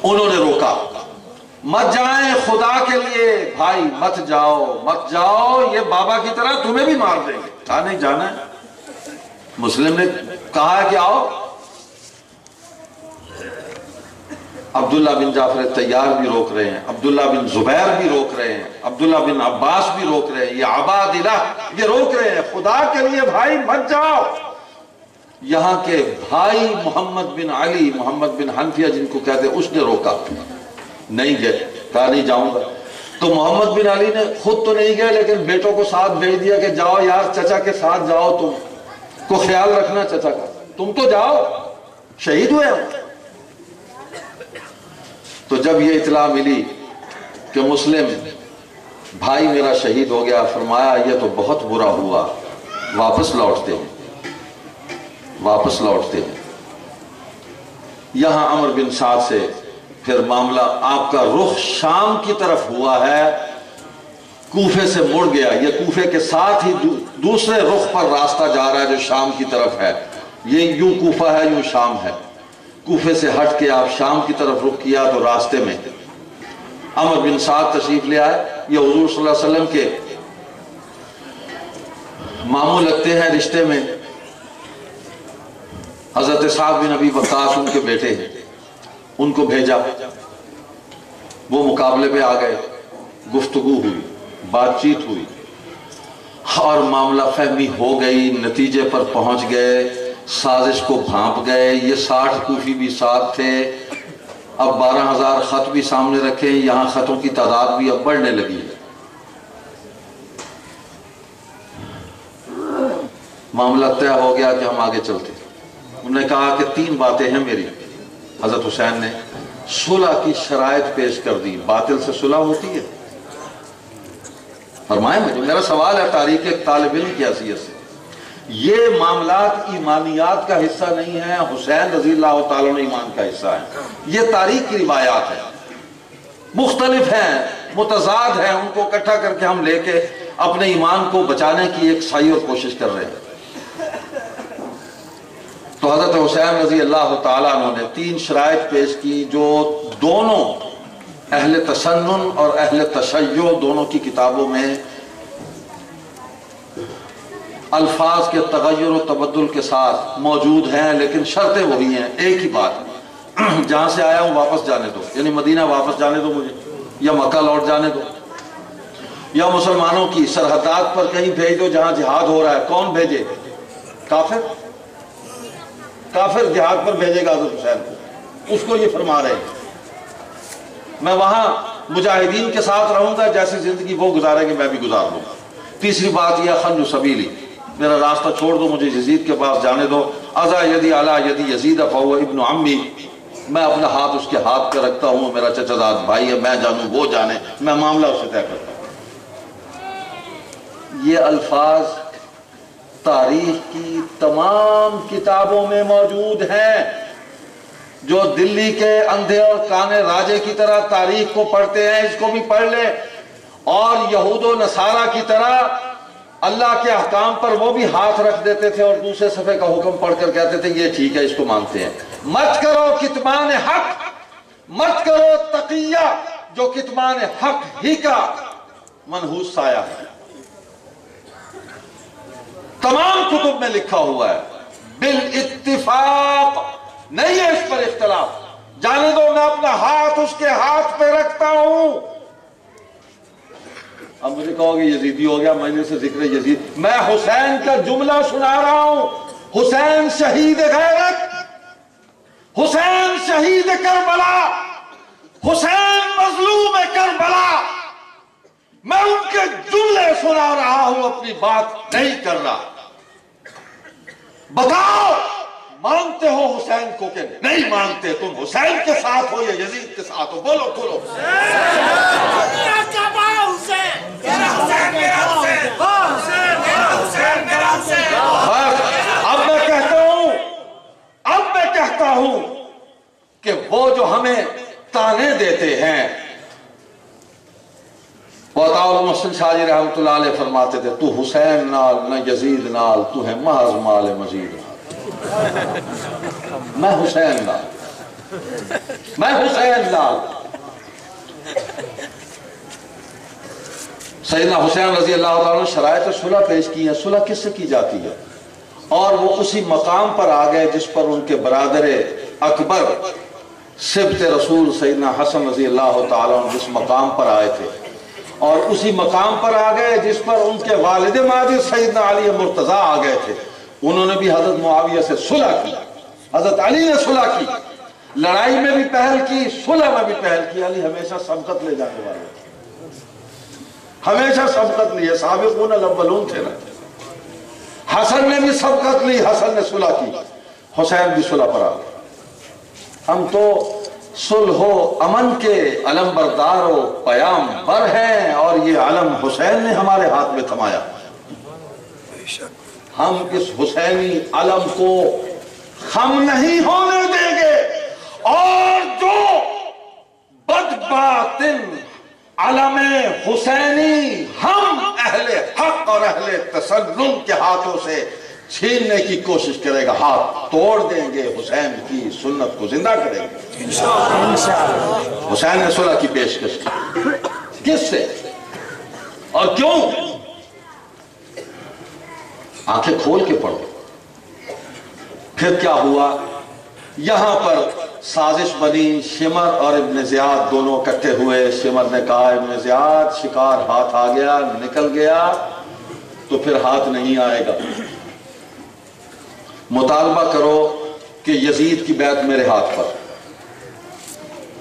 انہوں نے روکا، مت جائیں خدا کے لیے بھائی، مت جاؤ مت جاؤ، یہ بابا کی طرح تمہیں بھی مار دیں گے۔ کہا نہیں جانا ہے۔ مسلم نے کہا کہ آؤ۔ عبداللہ بن جعفر طیار بھی روک رہے ہیں، عبداللہ بن زبیر بھی روک رہے ہیں، عبداللہ بن عباس بھی روک رہے ہیں، یہ عبادلہ یہ روک رہے ہیں، خدا کے لیے بھائی مت جاؤ۔ یہاں کے بھائی محمد بن علی، محمد بن حنفیہ جن کو کہتے ہیں، اس نے روکا، نہیں گئے، کہا نہیں جاؤں گا۔ تو محمد بن علی نے خود تو نہیں گئے لیکن بیٹوں کو ساتھ بھیج دیا کہ جاؤ یار، چچا کے ساتھ جاؤ، تم کو خیال رکھنا چچا کا، تم تو جاؤ، شہید ہوئے ہم۔ تو جب یہ اطلاع ملی کہ مسلم بھائی میرا شہید ہو گیا، فرمایا یہ تو بہت برا ہوا، واپس لوٹتے ہیں، واپس لوٹتے ہیں۔ یہاں عمر بن سعد سے پھر معاملہ، آپ کا رخ شام کی طرف ہوا ہے، کوفے سے مڑ گیا، یہ کوفے کے ساتھ ہی دوسرے رخ پر راستہ جا رہا ہے جو شام کی طرف ہے، یہ یوں کوفہ ہے یوں شام ہے، کوفے سے ہٹ کے آپ شام کی طرف رخ کیا تو راستے میں عمر بن سعد تشریف لے آئے۔ یہ حضور صلی اللہ علیہ وسلم کے ماموں لگتے ہیں رشتے میں، حضرت سعد بن ابی وقاص ان کے بیٹے ہیں، ان کو بھیجا، وہ مقابلے پہ آ گئے، گفتگو ہوئی، بات چیت ہوئی اور معاملہ فہمی ہو گئی، نتیجے پر پہنچ گئے، سازش کو بھانپ گئے۔ یہ 60 کوفی بھی ساتھ تھے، اب 12,000 خط بھی سامنے رکھے، یہاں خطوں کی تعداد بھی اب بڑھنے لگی ہے۔ معاملہ طے ہو گیا کہ ہم آگے چلتے۔ انہوں نے کہا کہ 3 باتیں ہیں میری۔ حضرت حسین نے صلح کی شرائط پیش کر دی۔ باطل سے صلح ہوتی ہے؟ فرمائیں مجھے، میرا سوال ہے تاریخ ایک طالب علم کی حیثیت سے، یہ معاملات ایمانیات کا حصہ نہیں ہے، حسین رضی اللہ تعالیٰ عنہ ایمان کا حصہ ہے، یہ تاریخ کی روایات ہیں، مختلف ہیں، متضاد ہیں، ان کو اکٹھا کر کے ہم لے کے اپنے ایمان کو بچانے کی ایک سعی اور کوشش کر رہے ہیں۔ تو حضرت حسین رضی اللہ تعالیٰ عنہ نے 3 شرائط پیش کی جو دونوں اہل تسنن اور اہل تشیع دونوں کی کتابوں میں الفاظ کے تغیر و تبدل کے ساتھ موجود ہیں، لیکن شرطیں وہی ہیں، ایک ہی بات، جہاں سے آیا ہوں واپس جانے دو، یعنی مدینہ واپس جانے دو مجھے، یا مکہ لوٹ جانے دو، یا مسلمانوں کی سرحدات پر کہیں بھیج دو جہاں جہاد ہو رہا ہے۔ کون بھیجے؟ کافر؟ کافر جہاد پر بھیجے گا حضرت حسین کو، اس کو یہ فرما رہے ہیں میں وہاں مجاہدین کے ساتھ رہوں گا، جیسی زندگی وہ گزارے گے میں بھی گزار لوں گا۔ تیسری بات یہ خنج سبیلی، میرا راستہ چھوڑ دو، مجھے یزید کے پاس جانے دو، اذا یدی علی یدی یزید فہو ابن عمی، میں اپنا ہاتھ اس کے ہاتھ پہ رکھتا ہوں، میرا چچا زاد بھائی ہے، میں جانوں وہ جانے، میں معاملہ اسے طے کرتا ہوں۔ یہ الفاظ تاریخ کی تمام کتابوں میں موجود ہیں۔ جو دلی کے اندھے اور کانے راجے کی طرح تاریخ کو پڑھتے ہیں، اس کو بھی پڑھ لیں، اور یہود و نصارہ کی طرح اللہ کے احکام پر وہ بھی ہاتھ رکھ دیتے تھے اور دوسرے صفحے کا حکم پڑھ کر کہتے تھے یہ ٹھیک ہے، اس کو مانتے ہیں۔ مت کرو کتمان حق، مت کرو تقیہ جو کتمان حق ہی کا منحوس سایہ ہے۔ تمام کتب میں لکھا ہوا ہے، بالاتفاق، نہیں ہے اس پر اختلاف۔ جانے دو، میں اپنا ہاتھ اس کے ہاتھ پہ رکھتا ہوں۔ اب مجھے کہو گے یزیدی ہو گیا، میں نے سے ذکر یزید، میں حسین کا جملہ سنا رہا ہوں۔ حسین شہید غیرت، حسین شہید کربلا، حسین مظلوم کربلا، میں ان کے جملے سنا رہا ہوں، اپنی بات نہیں کر رہا۔ بتاؤ مانتے ہو حسین کو کہ نہیں مانتے؟ تم حسین کے ساتھ ہو یا یزید کے ساتھ ہو؟ بولو کھولو۔ اب میں کہتا ہوں کہ وہ جو ہمیں تانے دیتے ہیں عطاء المحسن شاہ جی رحمۃ اللہ علیہ فرماتے تھے تو حسین نال نہ یزید نال تو ہے محض مال مزید نال. میں حسین نال، میں حسین نال. سیدنا حسین رضی اللہ تعالیٰ نے شرائط صلح پیش کی ہے. صلح کس سے کی جاتی ہے؟ اور وہ اسی مقام پر آ گئے جس پر ان کے برادر اکبر سبط رسول سیدنا حسن رضی اللہ تعالیٰ عنہ جس مقام پر آئے تھے، اور اسی مقام پر آ گئے جس پر ان کے والد ماجد سیدنا علی مرتضیٰ آ گئے تھے. انہوں نے بھی حضرت معاویہ سے صلح کی، حضرت علی نے صلح کی، لڑائی میں بھی پہل کی، صلح میں بھی پہل کی. علی ہمیشہ سبقت لے جانے والے تھے، ہمیشہ سبقت لی ہے، سابقون الاولون تھے نا. حسن نے بھی سبقت لی، حسن نے صلح کی، حسین بھی صلح پر آ گئے. ہم تو صلح و امن کے علم بردار و پیام بر ہیں، اور یہ علم حسین نے ہمارے ہاتھ میں تھمایا. ہم اس حسینی علم کو خم نہیں ہونے دیں گے، اور جو بدباطن علم حسینی ہم اہل حق اور اہل تسنن کے ہاتھوں سے چھیننے کی کوشش کرے گا، ہاتھ توڑ دیں گے، حسین کی سنت کو زندہ کریں گے انشاءاللہ. حسین نے صلح کی پیشکش کی، کس سے اور کیوں؟ آنکھیں کھول کے پڑھو. پھر کیا ہوا؟ یہاں پر سازش بنی. شمر اور ابن زیاد دونوں اکٹھے ہوئے. شمر نے کہا ابن زیاد شکار ہاتھ آ گیا، نکل گیا تو پھر ہاتھ نہیں آئے گا، مطالبہ کرو کہ یزید کی بیعت میرے ہاتھ پر.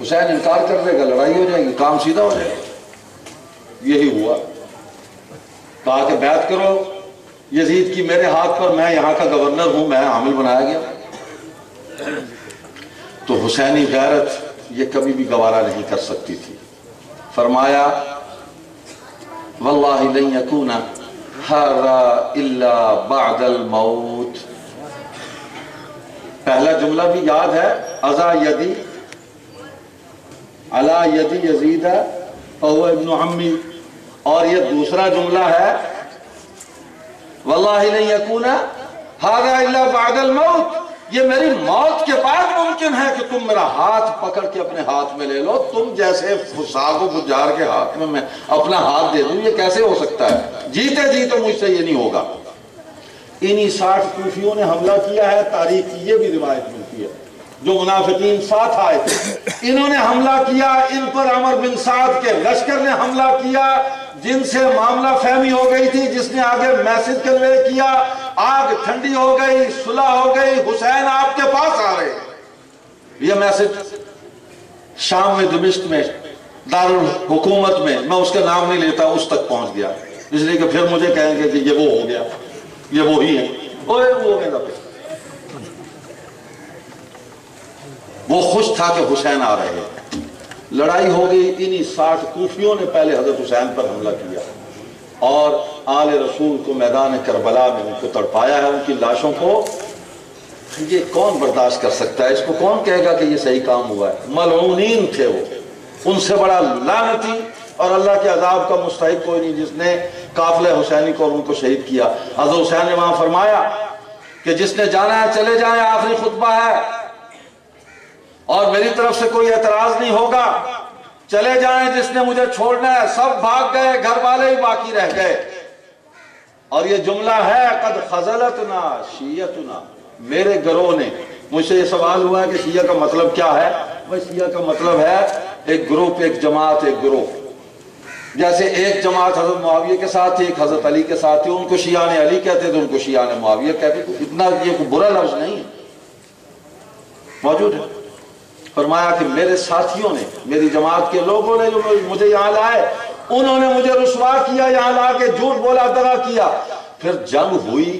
حسین انکار کر دے گا، لڑائی ہو جائے گی، کام سیدھا ہو جائے گا. یہی ہوا. کہا کہ بیعت کرو یزید کی میرے ہاتھ پر، میں یہاں کا گورنر ہوں، میں عامل بنایا گیا. تو حسینی غیرت یہ کبھی بھی گوارا نہیں کر سکتی تھی. فرمایا واللہ لن یکون ھذا الا بعد الموت. پہلا جملہ بھی یاد ہے، اذا یدی علی یدی یزید فہو ابن عمی. اور یہ دوسرا جملہ ہے واللہ لن یکون ھذا الا بعد الموت. یہ میری موت کے بعد ممکن ہے کہ تم میرا ہاتھ پکڑ کے اپنے ہاتھ میں لے لو. تم جیسے فساق و فجار کے ہاتھ میں اپنا ہاتھ دے دوں، یہ کیسے ہو سکتا ہے؟ جیتے جی تو مجھ سے یہ نہیں ہوگا. انہی 60 کوفیوں نے حملہ کیا ہے. تاریخ کی یہ بھی روایت ملتی ہے. جو منافقین ساتھ آئے تھے انہوں نے حملہ کیا. ان پر عمر بن سعد کے لشکر نے حملہ کیا، جن سے معاملہ فہمی ہو گئی تھی، جس نے آگے میسج کنوے کیا. آگ ٹھنڈی ہو گئی، صلح ہو گئی، حسین آپ کے پاس آ رہے. یہ میسج شام میں، دمشق میں، دارالحکومت میں، میں اس کا نام نہیں لیتا، اس تک پہنچ گیا. اس لیے کہ پھر مجھے کہیں گے کہ یہ وہ ہو گیا، یہ وہی ہے. وہ خوش تھا کہ حسین آ رہے ہیں. لڑائی ہو گئی. انہی 60 کوفیوں نے پہلے حضرت حسین پر حملہ کیا اور آل رسول کو میدان کربلا میں ان کو تڑپایا ہے، ان کی لاشوں کو. یہ کون برداشت کر سکتا ہے؟ اس کو کون کہے گا کہ یہ صحیح کام ہوا ہے؟ ملعونین تھے وہ. ان سے بڑا لعنتی اور اللہ کے عذاب کا مستحق کوئی نہیں جس نے قافلہ حسینی کو اور ان کو شہید کیا. حضرت حسین نے وہاں فرمایا کہ جس نے جانا ہے چلے جائیں، آخری خطبہ ہے اور میری طرف سے کوئی اعتراض نہیں ہوگا. چلے جائیں جس نے مجھے چھوڑنا ہے. سب بھاگ گئے، گھر والے ہی باقی رہ گئے. اور یہ جملہ ہے قد خذلتنا شیعتنا. میرے گروہ نے. مجھ سے یہ سوال ہوا ہے کہ شیعہ کا مطلب کیا ہے؟ وہ شیعہ کا مطلب ہے ایک گروپ، ایک جماعت، ایک گروہ. جیسے ایک جماعت حضرت معاویہ کے ساتھ تھی، ایک حضرت علی کے ساتھ تھی. ان کو شیعہ نے علی کہتے تھے، ان کو شیعہ نے معاویہ کہتے تھے. اتنا یہ کوئی برا لفظ نہیں ہے، موجود ہے. فرمایا کہ میرے ساتھیوں نے، میری جماعت کے لوگوں نے جو مجھے یہاں لائے، انہوں نے مجھے رسوا کیا، یہاں لا کے جھوٹ بولا، دغا کیا. پھر جنگ ہوئی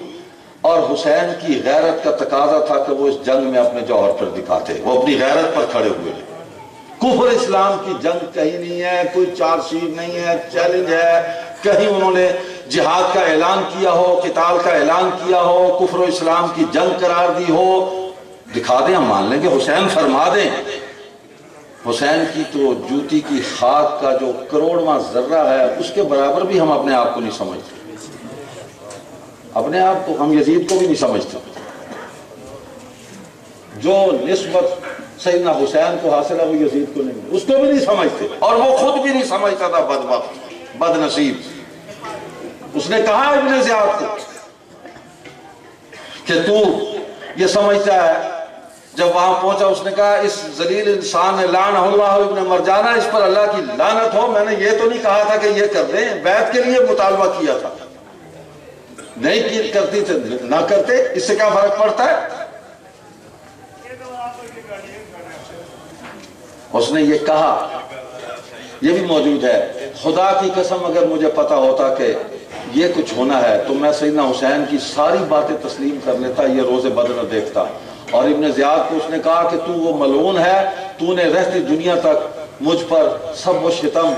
اور حسین کی غیرت کا تقاضا تھا کہ وہ اس جنگ میں اپنے جوہر پر دکھاتے. وہ اپنی غیرت پر کھڑے ہوئے. کفر اسلام کی جنگ کہیں نہیں ہے، کوئی چار شیر نہیں ہے، چیلنج ہے. کہیں انہوں نے جہاد کا اعلان کیا ہو، قتال کا اعلان کیا ہو، کفر و اسلام کی جنگ قرار دی ہو. دکھا دیں، ہم مان لیں گے. حسین فرما دیں حسین کی تو جوتی کی خاک کا جو کروڑواں ذرہ ہے اس کے برابر بھی ہم اپنے آپ کو نہیں سمجھتے. اپنے آپ کو ہم یزید کو بھی نہیں سمجھتے. جو نسبت سیدنا حسین کو حاصل ہے وہ یزید کو نہیں، اس کو بھی نہیں سمجھتے، اور وہ خود بھی نہیں سمجھتا تھا. بدبخت، بد نصیب. اس نے کہا ابن زیاد کو کہ تو یہ سمجھتا ہے. جب وہاں پہنچا اس نے کہا اس ذلیل انسان نے لعنہ اللہ ابن مرجانہ، اس پر اللہ کی لعنت ہو، میں نے یہ تو نہیں کہا تھا کہ یہ کر دیں، بیعت کے لیے مطالبہ کیا تھا، نہیں کرتی تھے نہ کرتے، اس سے کیا فرق پڑتا ہے. اس نے یہ کہا، یہ بھی موجود ہے، خدا کی قسم اگر مجھے پتا ہوتا کہ یہ کچھ ہونا ہے تو میں سیدنا حسین کی ساری باتیں تسلیم کر لیتا، یہ روز بدر نہ دیکھتا. اور ابن زیاد کو اس نے کہا کہ تو وہ ملعون ہے، تو نے رہتی دنیا تک مجھ پر سب و شتم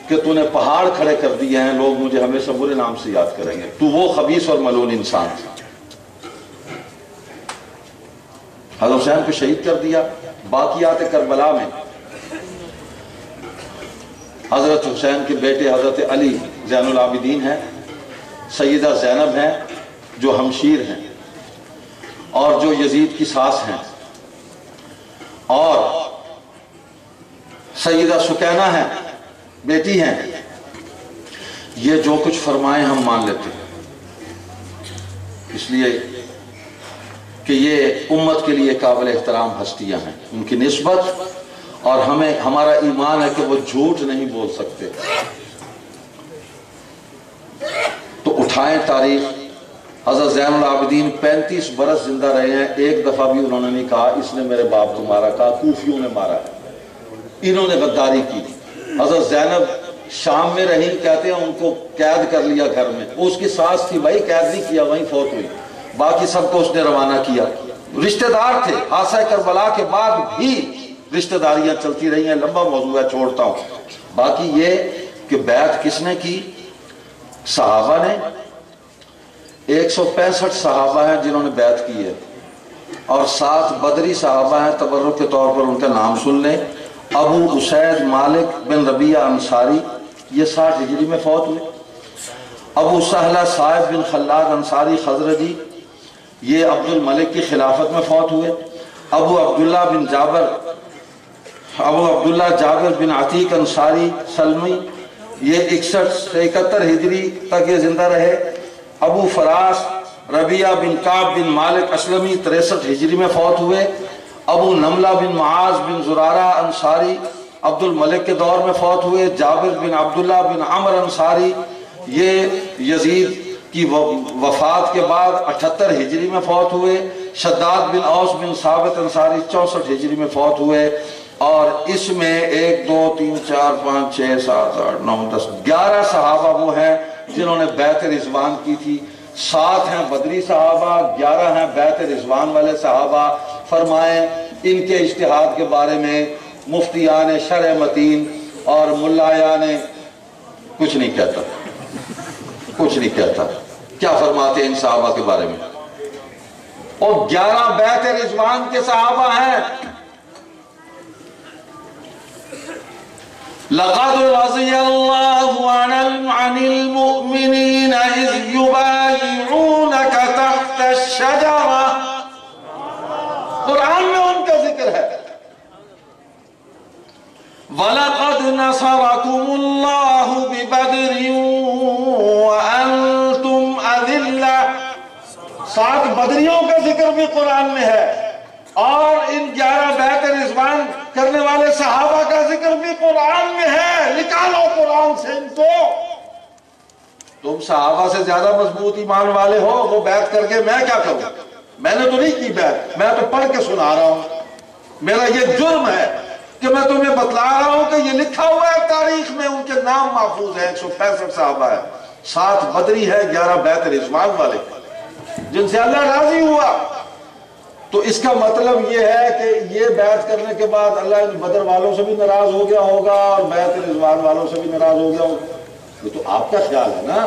کہ تو نے پہاڑ کھڑے کر دیے ہیں، لوگ مجھے ہمیشہ برے نام سے یاد کریں گے، تو وہ خبیث اور ملعون انسان تھا. حضرت حسین کو شہید کر دیا. باقیات کربلا میں حضرت حسین کے بیٹے حضرت علی زین العابدین ہیں، سیدہ زینب ہیں جو ہمشیر ہیں اور جو یزید کی ساس ہیں، اور سیدہ سکینہ ہیں، بیٹی ہیں. یہ جو کچھ فرمائیں ہم مان لیتے ہیں، اس لیے کہ یہ امت کے لیے قابل احترام ہستیاں ہیں. ان کی نسبت اور ہمارا ایمان ہے کہ وہ جھوٹ نہیں بول سکتے. تو اٹھائیں تاریخ. حضرت زین العابدین 35 برس زندہ رہے ہیں، ایک دفعہ بھی انہوں نے نہیں کہا اس نے میرے باپ کو مارا، کہا کوفیوں نے مارا ہے، انہوں نے غداری کی. حضرت زینب شام میں رہی، کہتے ہیں ان کو قید کر لیا گھر میں، وہ اس کی ساس تھی بھائی، قید نہیں کیا، وہیں فوت ہوئی. باقی سب کو اس نے روانہ کیا. رشتہ دار تھے. حادثہ کربلا کے بعد بھی رشتہ داریاں چلتی رہی ہیں، لمبا موضوع ہے، چھوڑتا ہوں. باقی یہ کہ بیعت کس نے کی؟ صحابہ نے. 165 صحابہ ہیں جنہوں نے بیعت کی ہے، اور 7 بدری صحابہ ہیں، تبرک کے طور پر ان کا نام سن لیں. ابو اسید مالک بن ربیعہ انصاری، یہ 60 ہجری میں فوت ہوئے. ابو سہلہ صاحب بن خلاد انصاری خزرجی، یہ عبد الملک کی خلافت میں فوت ہوئے. ابو عبداللہ جابر بن عتیق انصاری سلمی، یہ 61 سے 71 ہجری تک یہ زندہ رہے. ابو فراس ربیعہ بن کعب بن مالک اسلمی 63 ہجری میں فوت ہوئے. ابو نملہ بن معاذ بن زرارہ انصاری عبد الملک کے دور میں فوت ہوئے. جابر بن عبداللہ بن عمر انصاری، یہ یزید کی وفات کے بعد 78 ہجری میں فوت ہوئے. شداد بن اوس بن ثابت انصاری 64 ہجری میں فوت ہوئے. اور اس میں 1 2 3 4 5 6 7 8 9 10 11 صحابہ وہ ہیں جنہوں نے بیعت رضوان کی تھی. 7 ہیں بدری صحابہ، 11 ہیں بیعت رضوان والے صحابہ. فرمائیں ان کے اجتہاد کے بارے میں مفتیان شرع متین اور ملایان کچھ نہیں کہتا، کچھ نہیں کہتا. کیا فرماتے ہیں ان صحابہ کے بارے میں؟ اور 11 بیعت رضوان کے صحابہ ہیں. لقد رضي الله عن المؤمنين إذ يبايعونك تحت الشجرة. قرآن میں ان کا ذکر ہے. وَلَقَدْ نَصَرَكُمُ اللَّهُ بِبَدْرٍ وَأَنْتُمْ أَذِلَّةٌ. 7 بدریوں کا ذکر بھی قرآن میں ہے، اور ان 11 بیعت رضوان کرنے والے صحابہ کا ذکر بھی قرآن میں ہے. نکالو قرآن سے ان کو. تم صحابہ سے زیادہ مضبوط ایمان والے ہو، وہ بیعت کر کے میں کیا کروں؟ میں نے تو نہیں کی بیعت، میں تو پڑھ کے سنا رہا ہوں. میرا یہ جرم ہے کہ میں تمہیں بتلا رہا ہوں کہ یہ لکھا ہوا ہے تاریخ میں، ان کے نام محفوظ ہیں. 165 صحابہ ہے، 7 بدری ہے، 11 بیعت رضوان والے جن سے اللہ راضی ہوا. تو اس کا مطلب یہ ہے کہ یہ بیعت کرنے کے بعد اللہ ان بدر والوں سے بھی ناراض ہو گیا ہوگا اور بیعت رضوان والوں سے بھی ناراض ہو گیا ہوگا. یہ تو آپ کا خیال ہے نا،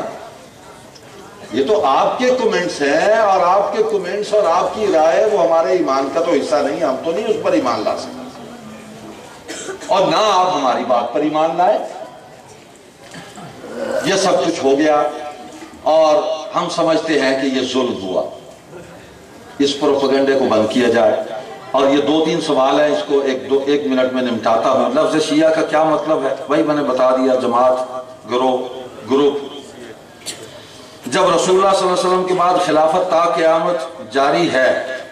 یہ تو آپ کے کمنٹس ہیں، اور آپ کے کمنٹس اور آپ کی رائے وہ ہمارے ایمان کا تو حصہ نہیں، ہم تو نہیں اس پر ایمان لا سکتے. اور نہ آپ ہماری بات پر ایمان لائے. یہ سب کچھ ہو گیا اور ہم سمجھتے ہیں کہ یہ ظلم ہوا. اس پروپیگنڈے کو بند کیا جائے. اور یہ 2-3 سوال ہیں, اس کو ایک منٹ میں نمٹاتا ہوں. لفظ شیعہ کا کیا مطلب ہے؟ وہی میں نے بتا دیا, جماعت, گروہ, گروپ. جب رسول اللہ صلی اللہ علیہ وسلم کے بعد خلافت تا قیامت جاری ہے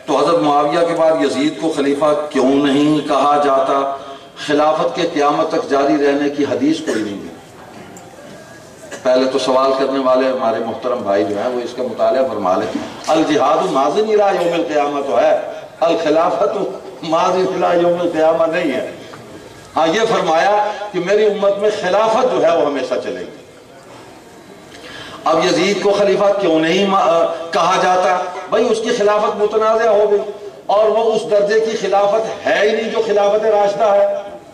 تو حضرت معاویہ کے بعد یزید کو خلیفہ کیوں نہیں کہا جاتا؟ خلافت کے قیامت تک جاری رہنے کی حدیث کوئی نہیں ہے. پہلے تو سوال کرنے والے ہمارے محترم بھائی جو ہیں وہ اس کا مطالعہ فرما لیں. الجہاد ماضٍ الی یوم القیامہ تو ہے, الخلافت ماضٍ الی یوم القیامہ نہیں ہے. ہاں یہ فرمایا کہ میری امت میں خلافت جو ہے وہ ہمیشہ چلے گی. اب یزید کو خلیفہ کیوں نہیں کہا جاتا؟ بھائی اس کی خلافت متنازع ہو گئی اور وہ اس درجے کی خلافت ہے ہی نہیں جو خلافت راشدہ ہے.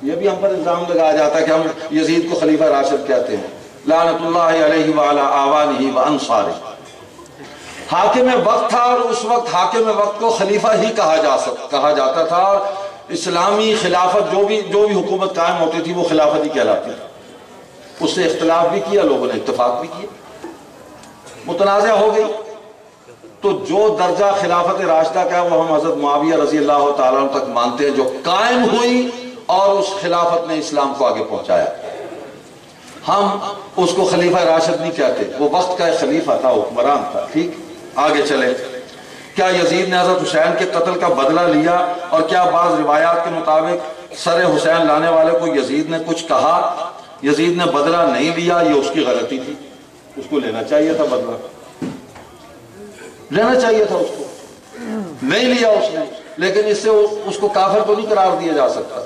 یہ بھی ہم پر الزام لگایا جاتا ہے کہ ہم یزید کو خلیفہ راشد کہتے ہیں. لعنت اللہ علیہ وعلی اعوانہ وانصارہ. حاکم وقت تھا اور اس وقت حاکم وقت کو خلیفہ ہی کہا جاتا تھا. اسلامی خلافت جو بھی حکومت قائم ہوتی تھی وہ خلافت ہی کہلاتی تھی. اس سے اختلاف بھی کیا, لوگوں نے اتفاق بھی کیا, متنازع ہو گئی. تو جو درجہ خلافت راشدہ کا ہے وہ ہم حضرت معاویہ رضی اللہ تعالیٰ عنہ تک مانتے ہیں, جو قائم ہوئی اور اس خلافت نے اسلام کو آگے پہنچایا. ہم اس کو خلیفہ راشد نہیں کہتے, وہ وقت کا ایک خلیفہ تھا, حکمران تھا. ٹھیک, آگے چلے. کیا یزید نے حضرت حسین کے قتل کا بدلہ لیا؟ اور کیا بعض روایات کے مطابق سر حسین لانے والے کو یزید نے کچھ کہا؟ یزید نے بدلہ نہیں لیا, یہ اس کی غلطی تھی. اس کو لینا چاہیے تھا, بدلہ لینا چاہیے تھا. اس کو نہیں لیا اس نے, لیکن اس سے اس کو کافر تو نہیں قرار دیا جا سکتا.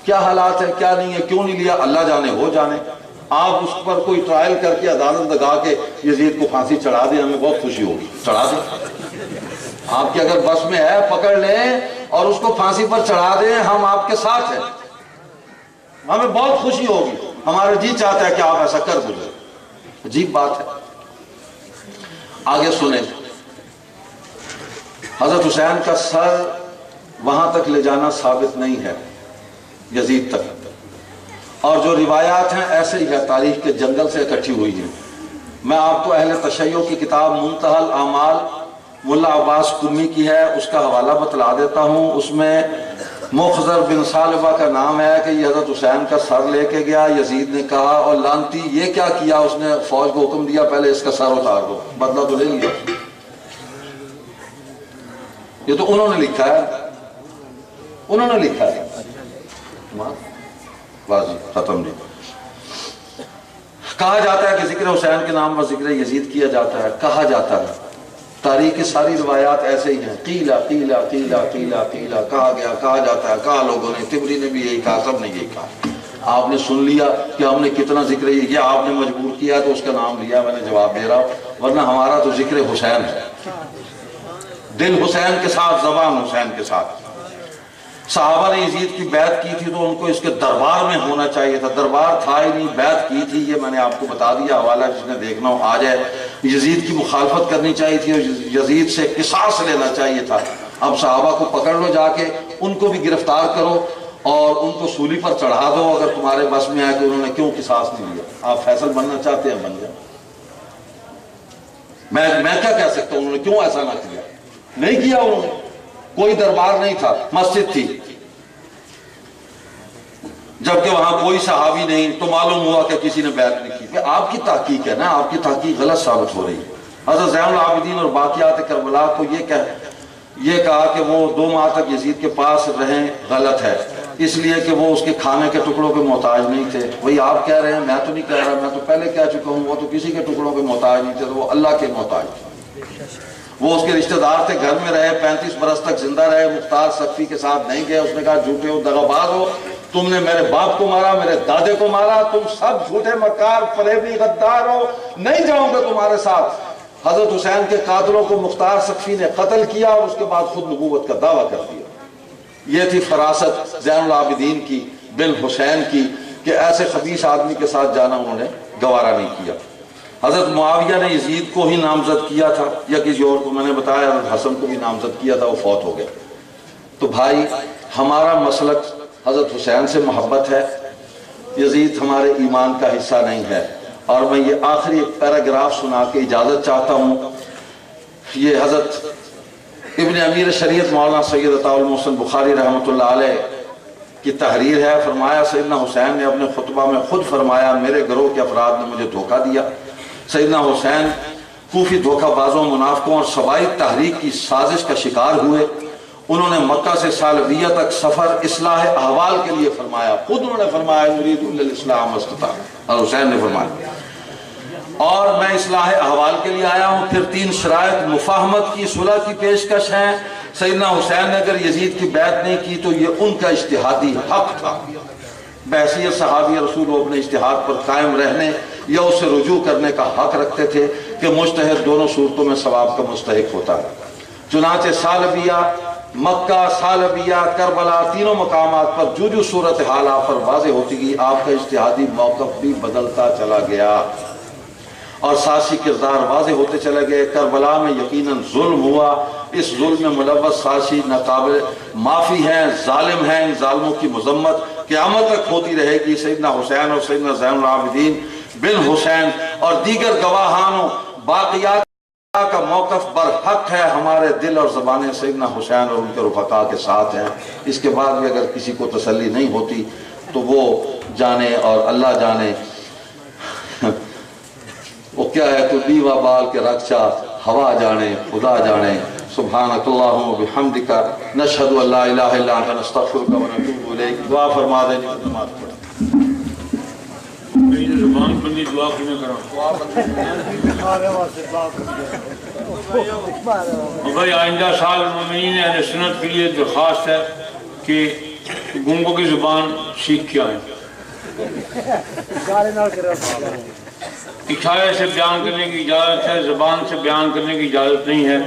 کیا حالات ہے کیا نہیں ہے, کیوں نہیں لیا, اللہ جانے ہو جانے. آپ اس پر کوئی ٹرائل کر کے عدالت لگا کے یزید کو پھانسی چڑھا دیں, ہمیں بہت خوشی ہوگی. چڑھا دیں, آپ کی اگر بس میں ہے پکڑ لیں اور اس کو پھانسی پر چڑھا دیں, ہم آپ کے ساتھ ہیں, ہمیں بہت خوشی ہوگی. ہمارا جی چاہتا ہے کہ آپ ایسا کر گزرے. عجیب بات ہے. آگے سنیں. حضرت حسین کا سر وہاں تک لے جانا ثابت نہیں ہے, یزید تک. اور جو روایات ہیں ایسے ہی ہے, تاریخ کے جنگل سے اکٹھی ہوئی ہیں. میں آپ کو اہل تشیع کی کتاب منتہی الاعمال ملا عباس قمی کی ہے, اس کا حوالہ بتلا دیتا ہوں. اس میں مخزر بن ثعلبہ کا نام ہے کہ یہ حضرت حسین کا سر لے کے گیا. یزید نے کہا, اور لانتی یہ کیا کیا, اس نے فوج کو حکم دیا پہلے اس کا سر اتار دو, بدلہ تو لے لیا. یہ تو انہوں نے لکھا ہے, انہوں نے لکھا ہے. واضح ختم نہیں. کہا جاتا ہے کہ ذکر حسین کے نام پر ذکر یزید کیا جاتا ہے, کہا جاتا ہے. تاریخ کی ساری روایات ایسے ہی ہیں, قیلا قیلا قیلا قیلا قیلا, کہا گیا, کہا جاتا ہے, کہا لوگوں نے. طبری نے بھی یہی کہا, سب نے یہی کہا. آپ نے سن لیا کہ ہم نے کتنا ذکر یہ آپ نے مجبور کیا تو اس کا نام لیا, میں نے جواب دے رہا ہوں. ورنہ ہمارا تو ذکر حسین ہے, دل حسین کے ساتھ, زبان حسین کے ساتھ. صحابہ نے یزید کی بیعت کی تھی تو ان کو اس کے دربار میں ہونا چاہیے تھا, دربار تھا ہی نہیں, بیعت کی تھی. یہ میں نے آپ کو بتا دیا, حوالہ جس نے دیکھنا ہو آ جائے. یزید کی مخالفت کرنی چاہیے تھی اور یزید سے قصاص لینا چاہیے تھا. اب صحابہ کو پکڑ لو جا کے, ان کو بھی گرفتار کرو اور ان کو سولی پر چڑھا دو, اگر تمہارے بس میں آئے کہ انہوں نے کیوں قصاص نہیں لیا. آپ فیصل بننا چاہتے ہیں, بن جائیں. میں کیا کہہ سکتا ہوں, انہوں نے کیوں ایسا نہ کیا. نہیں کیا انہوں نے, کوئی دربار نہیں تھا, مسجد تھی. جبکہ وہاں کوئی صحابی نہیں تو معلوم ہوا کہ کسی نے بیعت نہیں کی. کہ آپ کی تحقیق ہے نا, آپ کی تحقیق غلط ثابت ہو رہی ہے. حضرت زین العابدین اور باقیات کربلا کو یہ کہا کہ وہ 2 ماہ تک یزید کے پاس رہیں, غلط ہے. اس لیے کہ وہ اس کے کھانے کے ٹکڑوں کے محتاج نہیں تھے. وہی آپ کہہ رہے ہیں, میں تو نہیں کہہ رہا, میں تو پہلے کہہ چکا ہوں, وہ تو کسی کے ٹکڑوں کے محتاج نہیں تھے, تو وہ اللہ کے محتاج تھے. وہ اس کے رشتہ دار تھے, گھر میں رہے, 35 برس تک زندہ رہے, مختار سقفی کے ساتھ نہیں گئے. اس نے کہا جھوٹے ہو, دغاباز ہو, تم نے میرے باپ کو مارا, میرے دادے کو مارا, تم سب جھوٹے مکار فریبی غدار ہو, نہیں جاؤں گا تمہارے ساتھ. حضرت حسین کے قاتلوں کو مختار سقفی نے قتل کیا اور اس کے بعد خود نبوت کا دعویٰ کر دیا. یہ تھی فراست زین العابدین کی, بن حسین کی, کہ ایسے خبیث آدمی کے ساتھ جانا انہوں نے گوارا نہیں کیا. حضرت معاویہ نے یزید کو ہی نامزد کیا تھا یا کسی اور کو, میں نے بتایا حضرت حسن کو بھی نامزد کیا تھا, وہ فوت ہو گئے. تو بھائی ہمارا مسلک حضرت حسین سے محبت ہے، یزید ہمارے ایمان کا حصہ نہیں ہے۔ اور میں یہ آخری ایک پیراگراف سنا کے اجازت چاہتا ہوں۔ یہ حضرت ابن امیر شریعت مولانا سید عطاء المحسن بخاری رحمۃ اللہ علیہ کی تحریر ہے۔ فرمایا سیدنا حسین نے اپنے خطبہ میں خود فرمایا میرے گروہ کے افراد نے مجھے دھوکہ دیا۔ سیدنا حسین کوفی دھوکہ بازوں، منافقوں اور سبائی تحریک کی سازش کا شکار ہوئے۔ انہوں نے مکہ سے سالویہ تک سفر اصلاح احوال کے لیے فرمایا، خود انہوں نے فرمایا نرید الا الاصلاح ما استطعت، اور حسین نے فرمایا اور میں اصلاح احوال کے لیے آیا ہوں۔ پھر 3 شرائط مفاہمت کی، صلح کی پیشکش ہیں۔ سیدنا حسین نے اگر یزید کی بیعت نہیں کی تو یہ ان کا اجتہادی حق تھا، بحیثیت صحابی رسول وہ اپنے اجتہاد پر قائم رہنے یا اسے رجوع کرنے کا حق رکھتے تھے کہ مجتہد دونوں صورتوں میں ثواب کا مستحق ہوتا ہے۔ چنانچہ سالبیہ، مکہ، سالبیہ، کربلا، تینوں مقامات پر جو صورتحال آپ پر واضح ہوتی گئی، آپ کا اجتہادی موقف بھی بدلتا چلا گیا اور سازشی کردار واضح ہوتے چلے گئے۔ کربلا میں یقیناً ظلم ہوا، اس ظلم میں ملوث سازشی ناقابل معافی ہیں، ظالم ہیں، ان ظالموں کی مذمت قیامت تک ہوتی رہے گی۔ سیدنا حسین اور سیدنا زین العابدین بن حسین اور دیگر گواہانوں باقیات کا موقف برحق ہے، ہمارے دل اور زبانیں سیدنا حسین اور ان کے رفقا کے ساتھ ہیں۔ اس کے بعد بھی اگر کسی کو تسلی نہیں ہوتی تو وہ جانے اور اللہ جانے وہ کیا ہے، تو دیوا بال کے رکشا ہوا جانے، خدا جانے۔ سبحانک اللہم و بحمدک نشہد ان لا الہ الا انت نستغفرک و نتوب الیک۔ دعا فرما دیں جی نماز پڑھیں۔ میری زبان بندی دعا کی نہ کرا بھائی، آئندہ سال مومنین اہل سنت کے لیے درخواست ہے کہ گنگوں کی زبان سیکھ کے آئیں۔ اشارے سے بیان کرنے کی اجازت ہے، زبان سے بیان کرنے کی اجازت نہیں ہے۔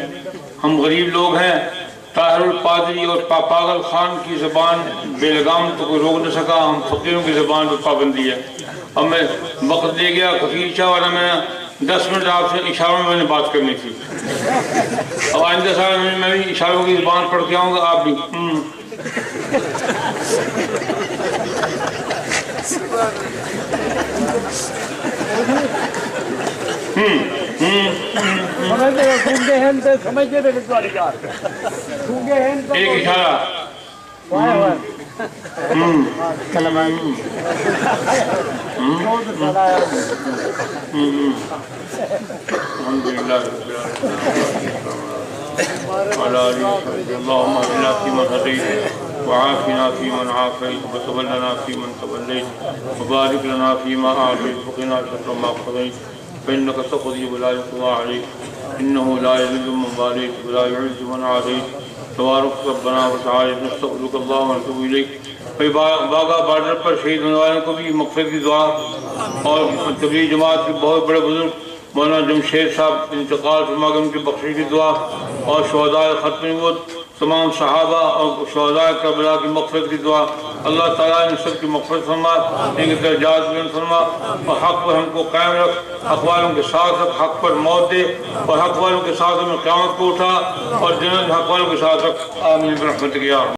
ہم غریب لوگ ہیں۔ طاہر القادری اور پاگل خان کی زبان بے لگام تو کوئی روک نہ سکا، ہم فقیروں کی زبان پر پابندی ہے۔ اور میں وقت دے گیا کفیل شاہ، اور میں 10 منٹ آپ سے اشاروں میں نے بات کرنی تھی۔ اب آئندہ سال میں بھی اشاروں کی زبان پڑھ کے آؤں گا، آپ بھی ایک اشارہ الحمدللہ اللہم اہدنا فیمن ہدیت وعافنا فیمن عافیت وتولنا فیمن تولیت وبارک لنا فیما اعطیت وقنا شر ما قضیت فإنك تقضي ولا يقضى عليك إنه لا يذل من واليت ولا يعز من عاديت تبارک ربنا وتعالى نستغفرك اللهم ونتوب إليك۔ باغا بارڈر پر شہید ہونے والوں کو بھی مغفرت کی دعا، اور تبلیغ جماعت کے بہت بڑے بزرگ مولانا جمشید صاحب انتقال فرما گئے، ان کی بخشش کی دعا، اور شہداء ختم نبوت تمام صحابہ اور شہداء کربلا کی مغفرت کی دعا۔ اللہ تعالیٰ ان سب کی مغفرت فرما، ان کے درجات بلند فرما، اور حق پر ہم کو قائم رکھ، حق والوں کے ساتھ رکھ، حق پر موت دے، اور حق والوں کے ساتھ ہمیں قیامت کو اٹھا، اور جنت حق والوں کے ساتھ رکھ۔ آمین برحمتک یا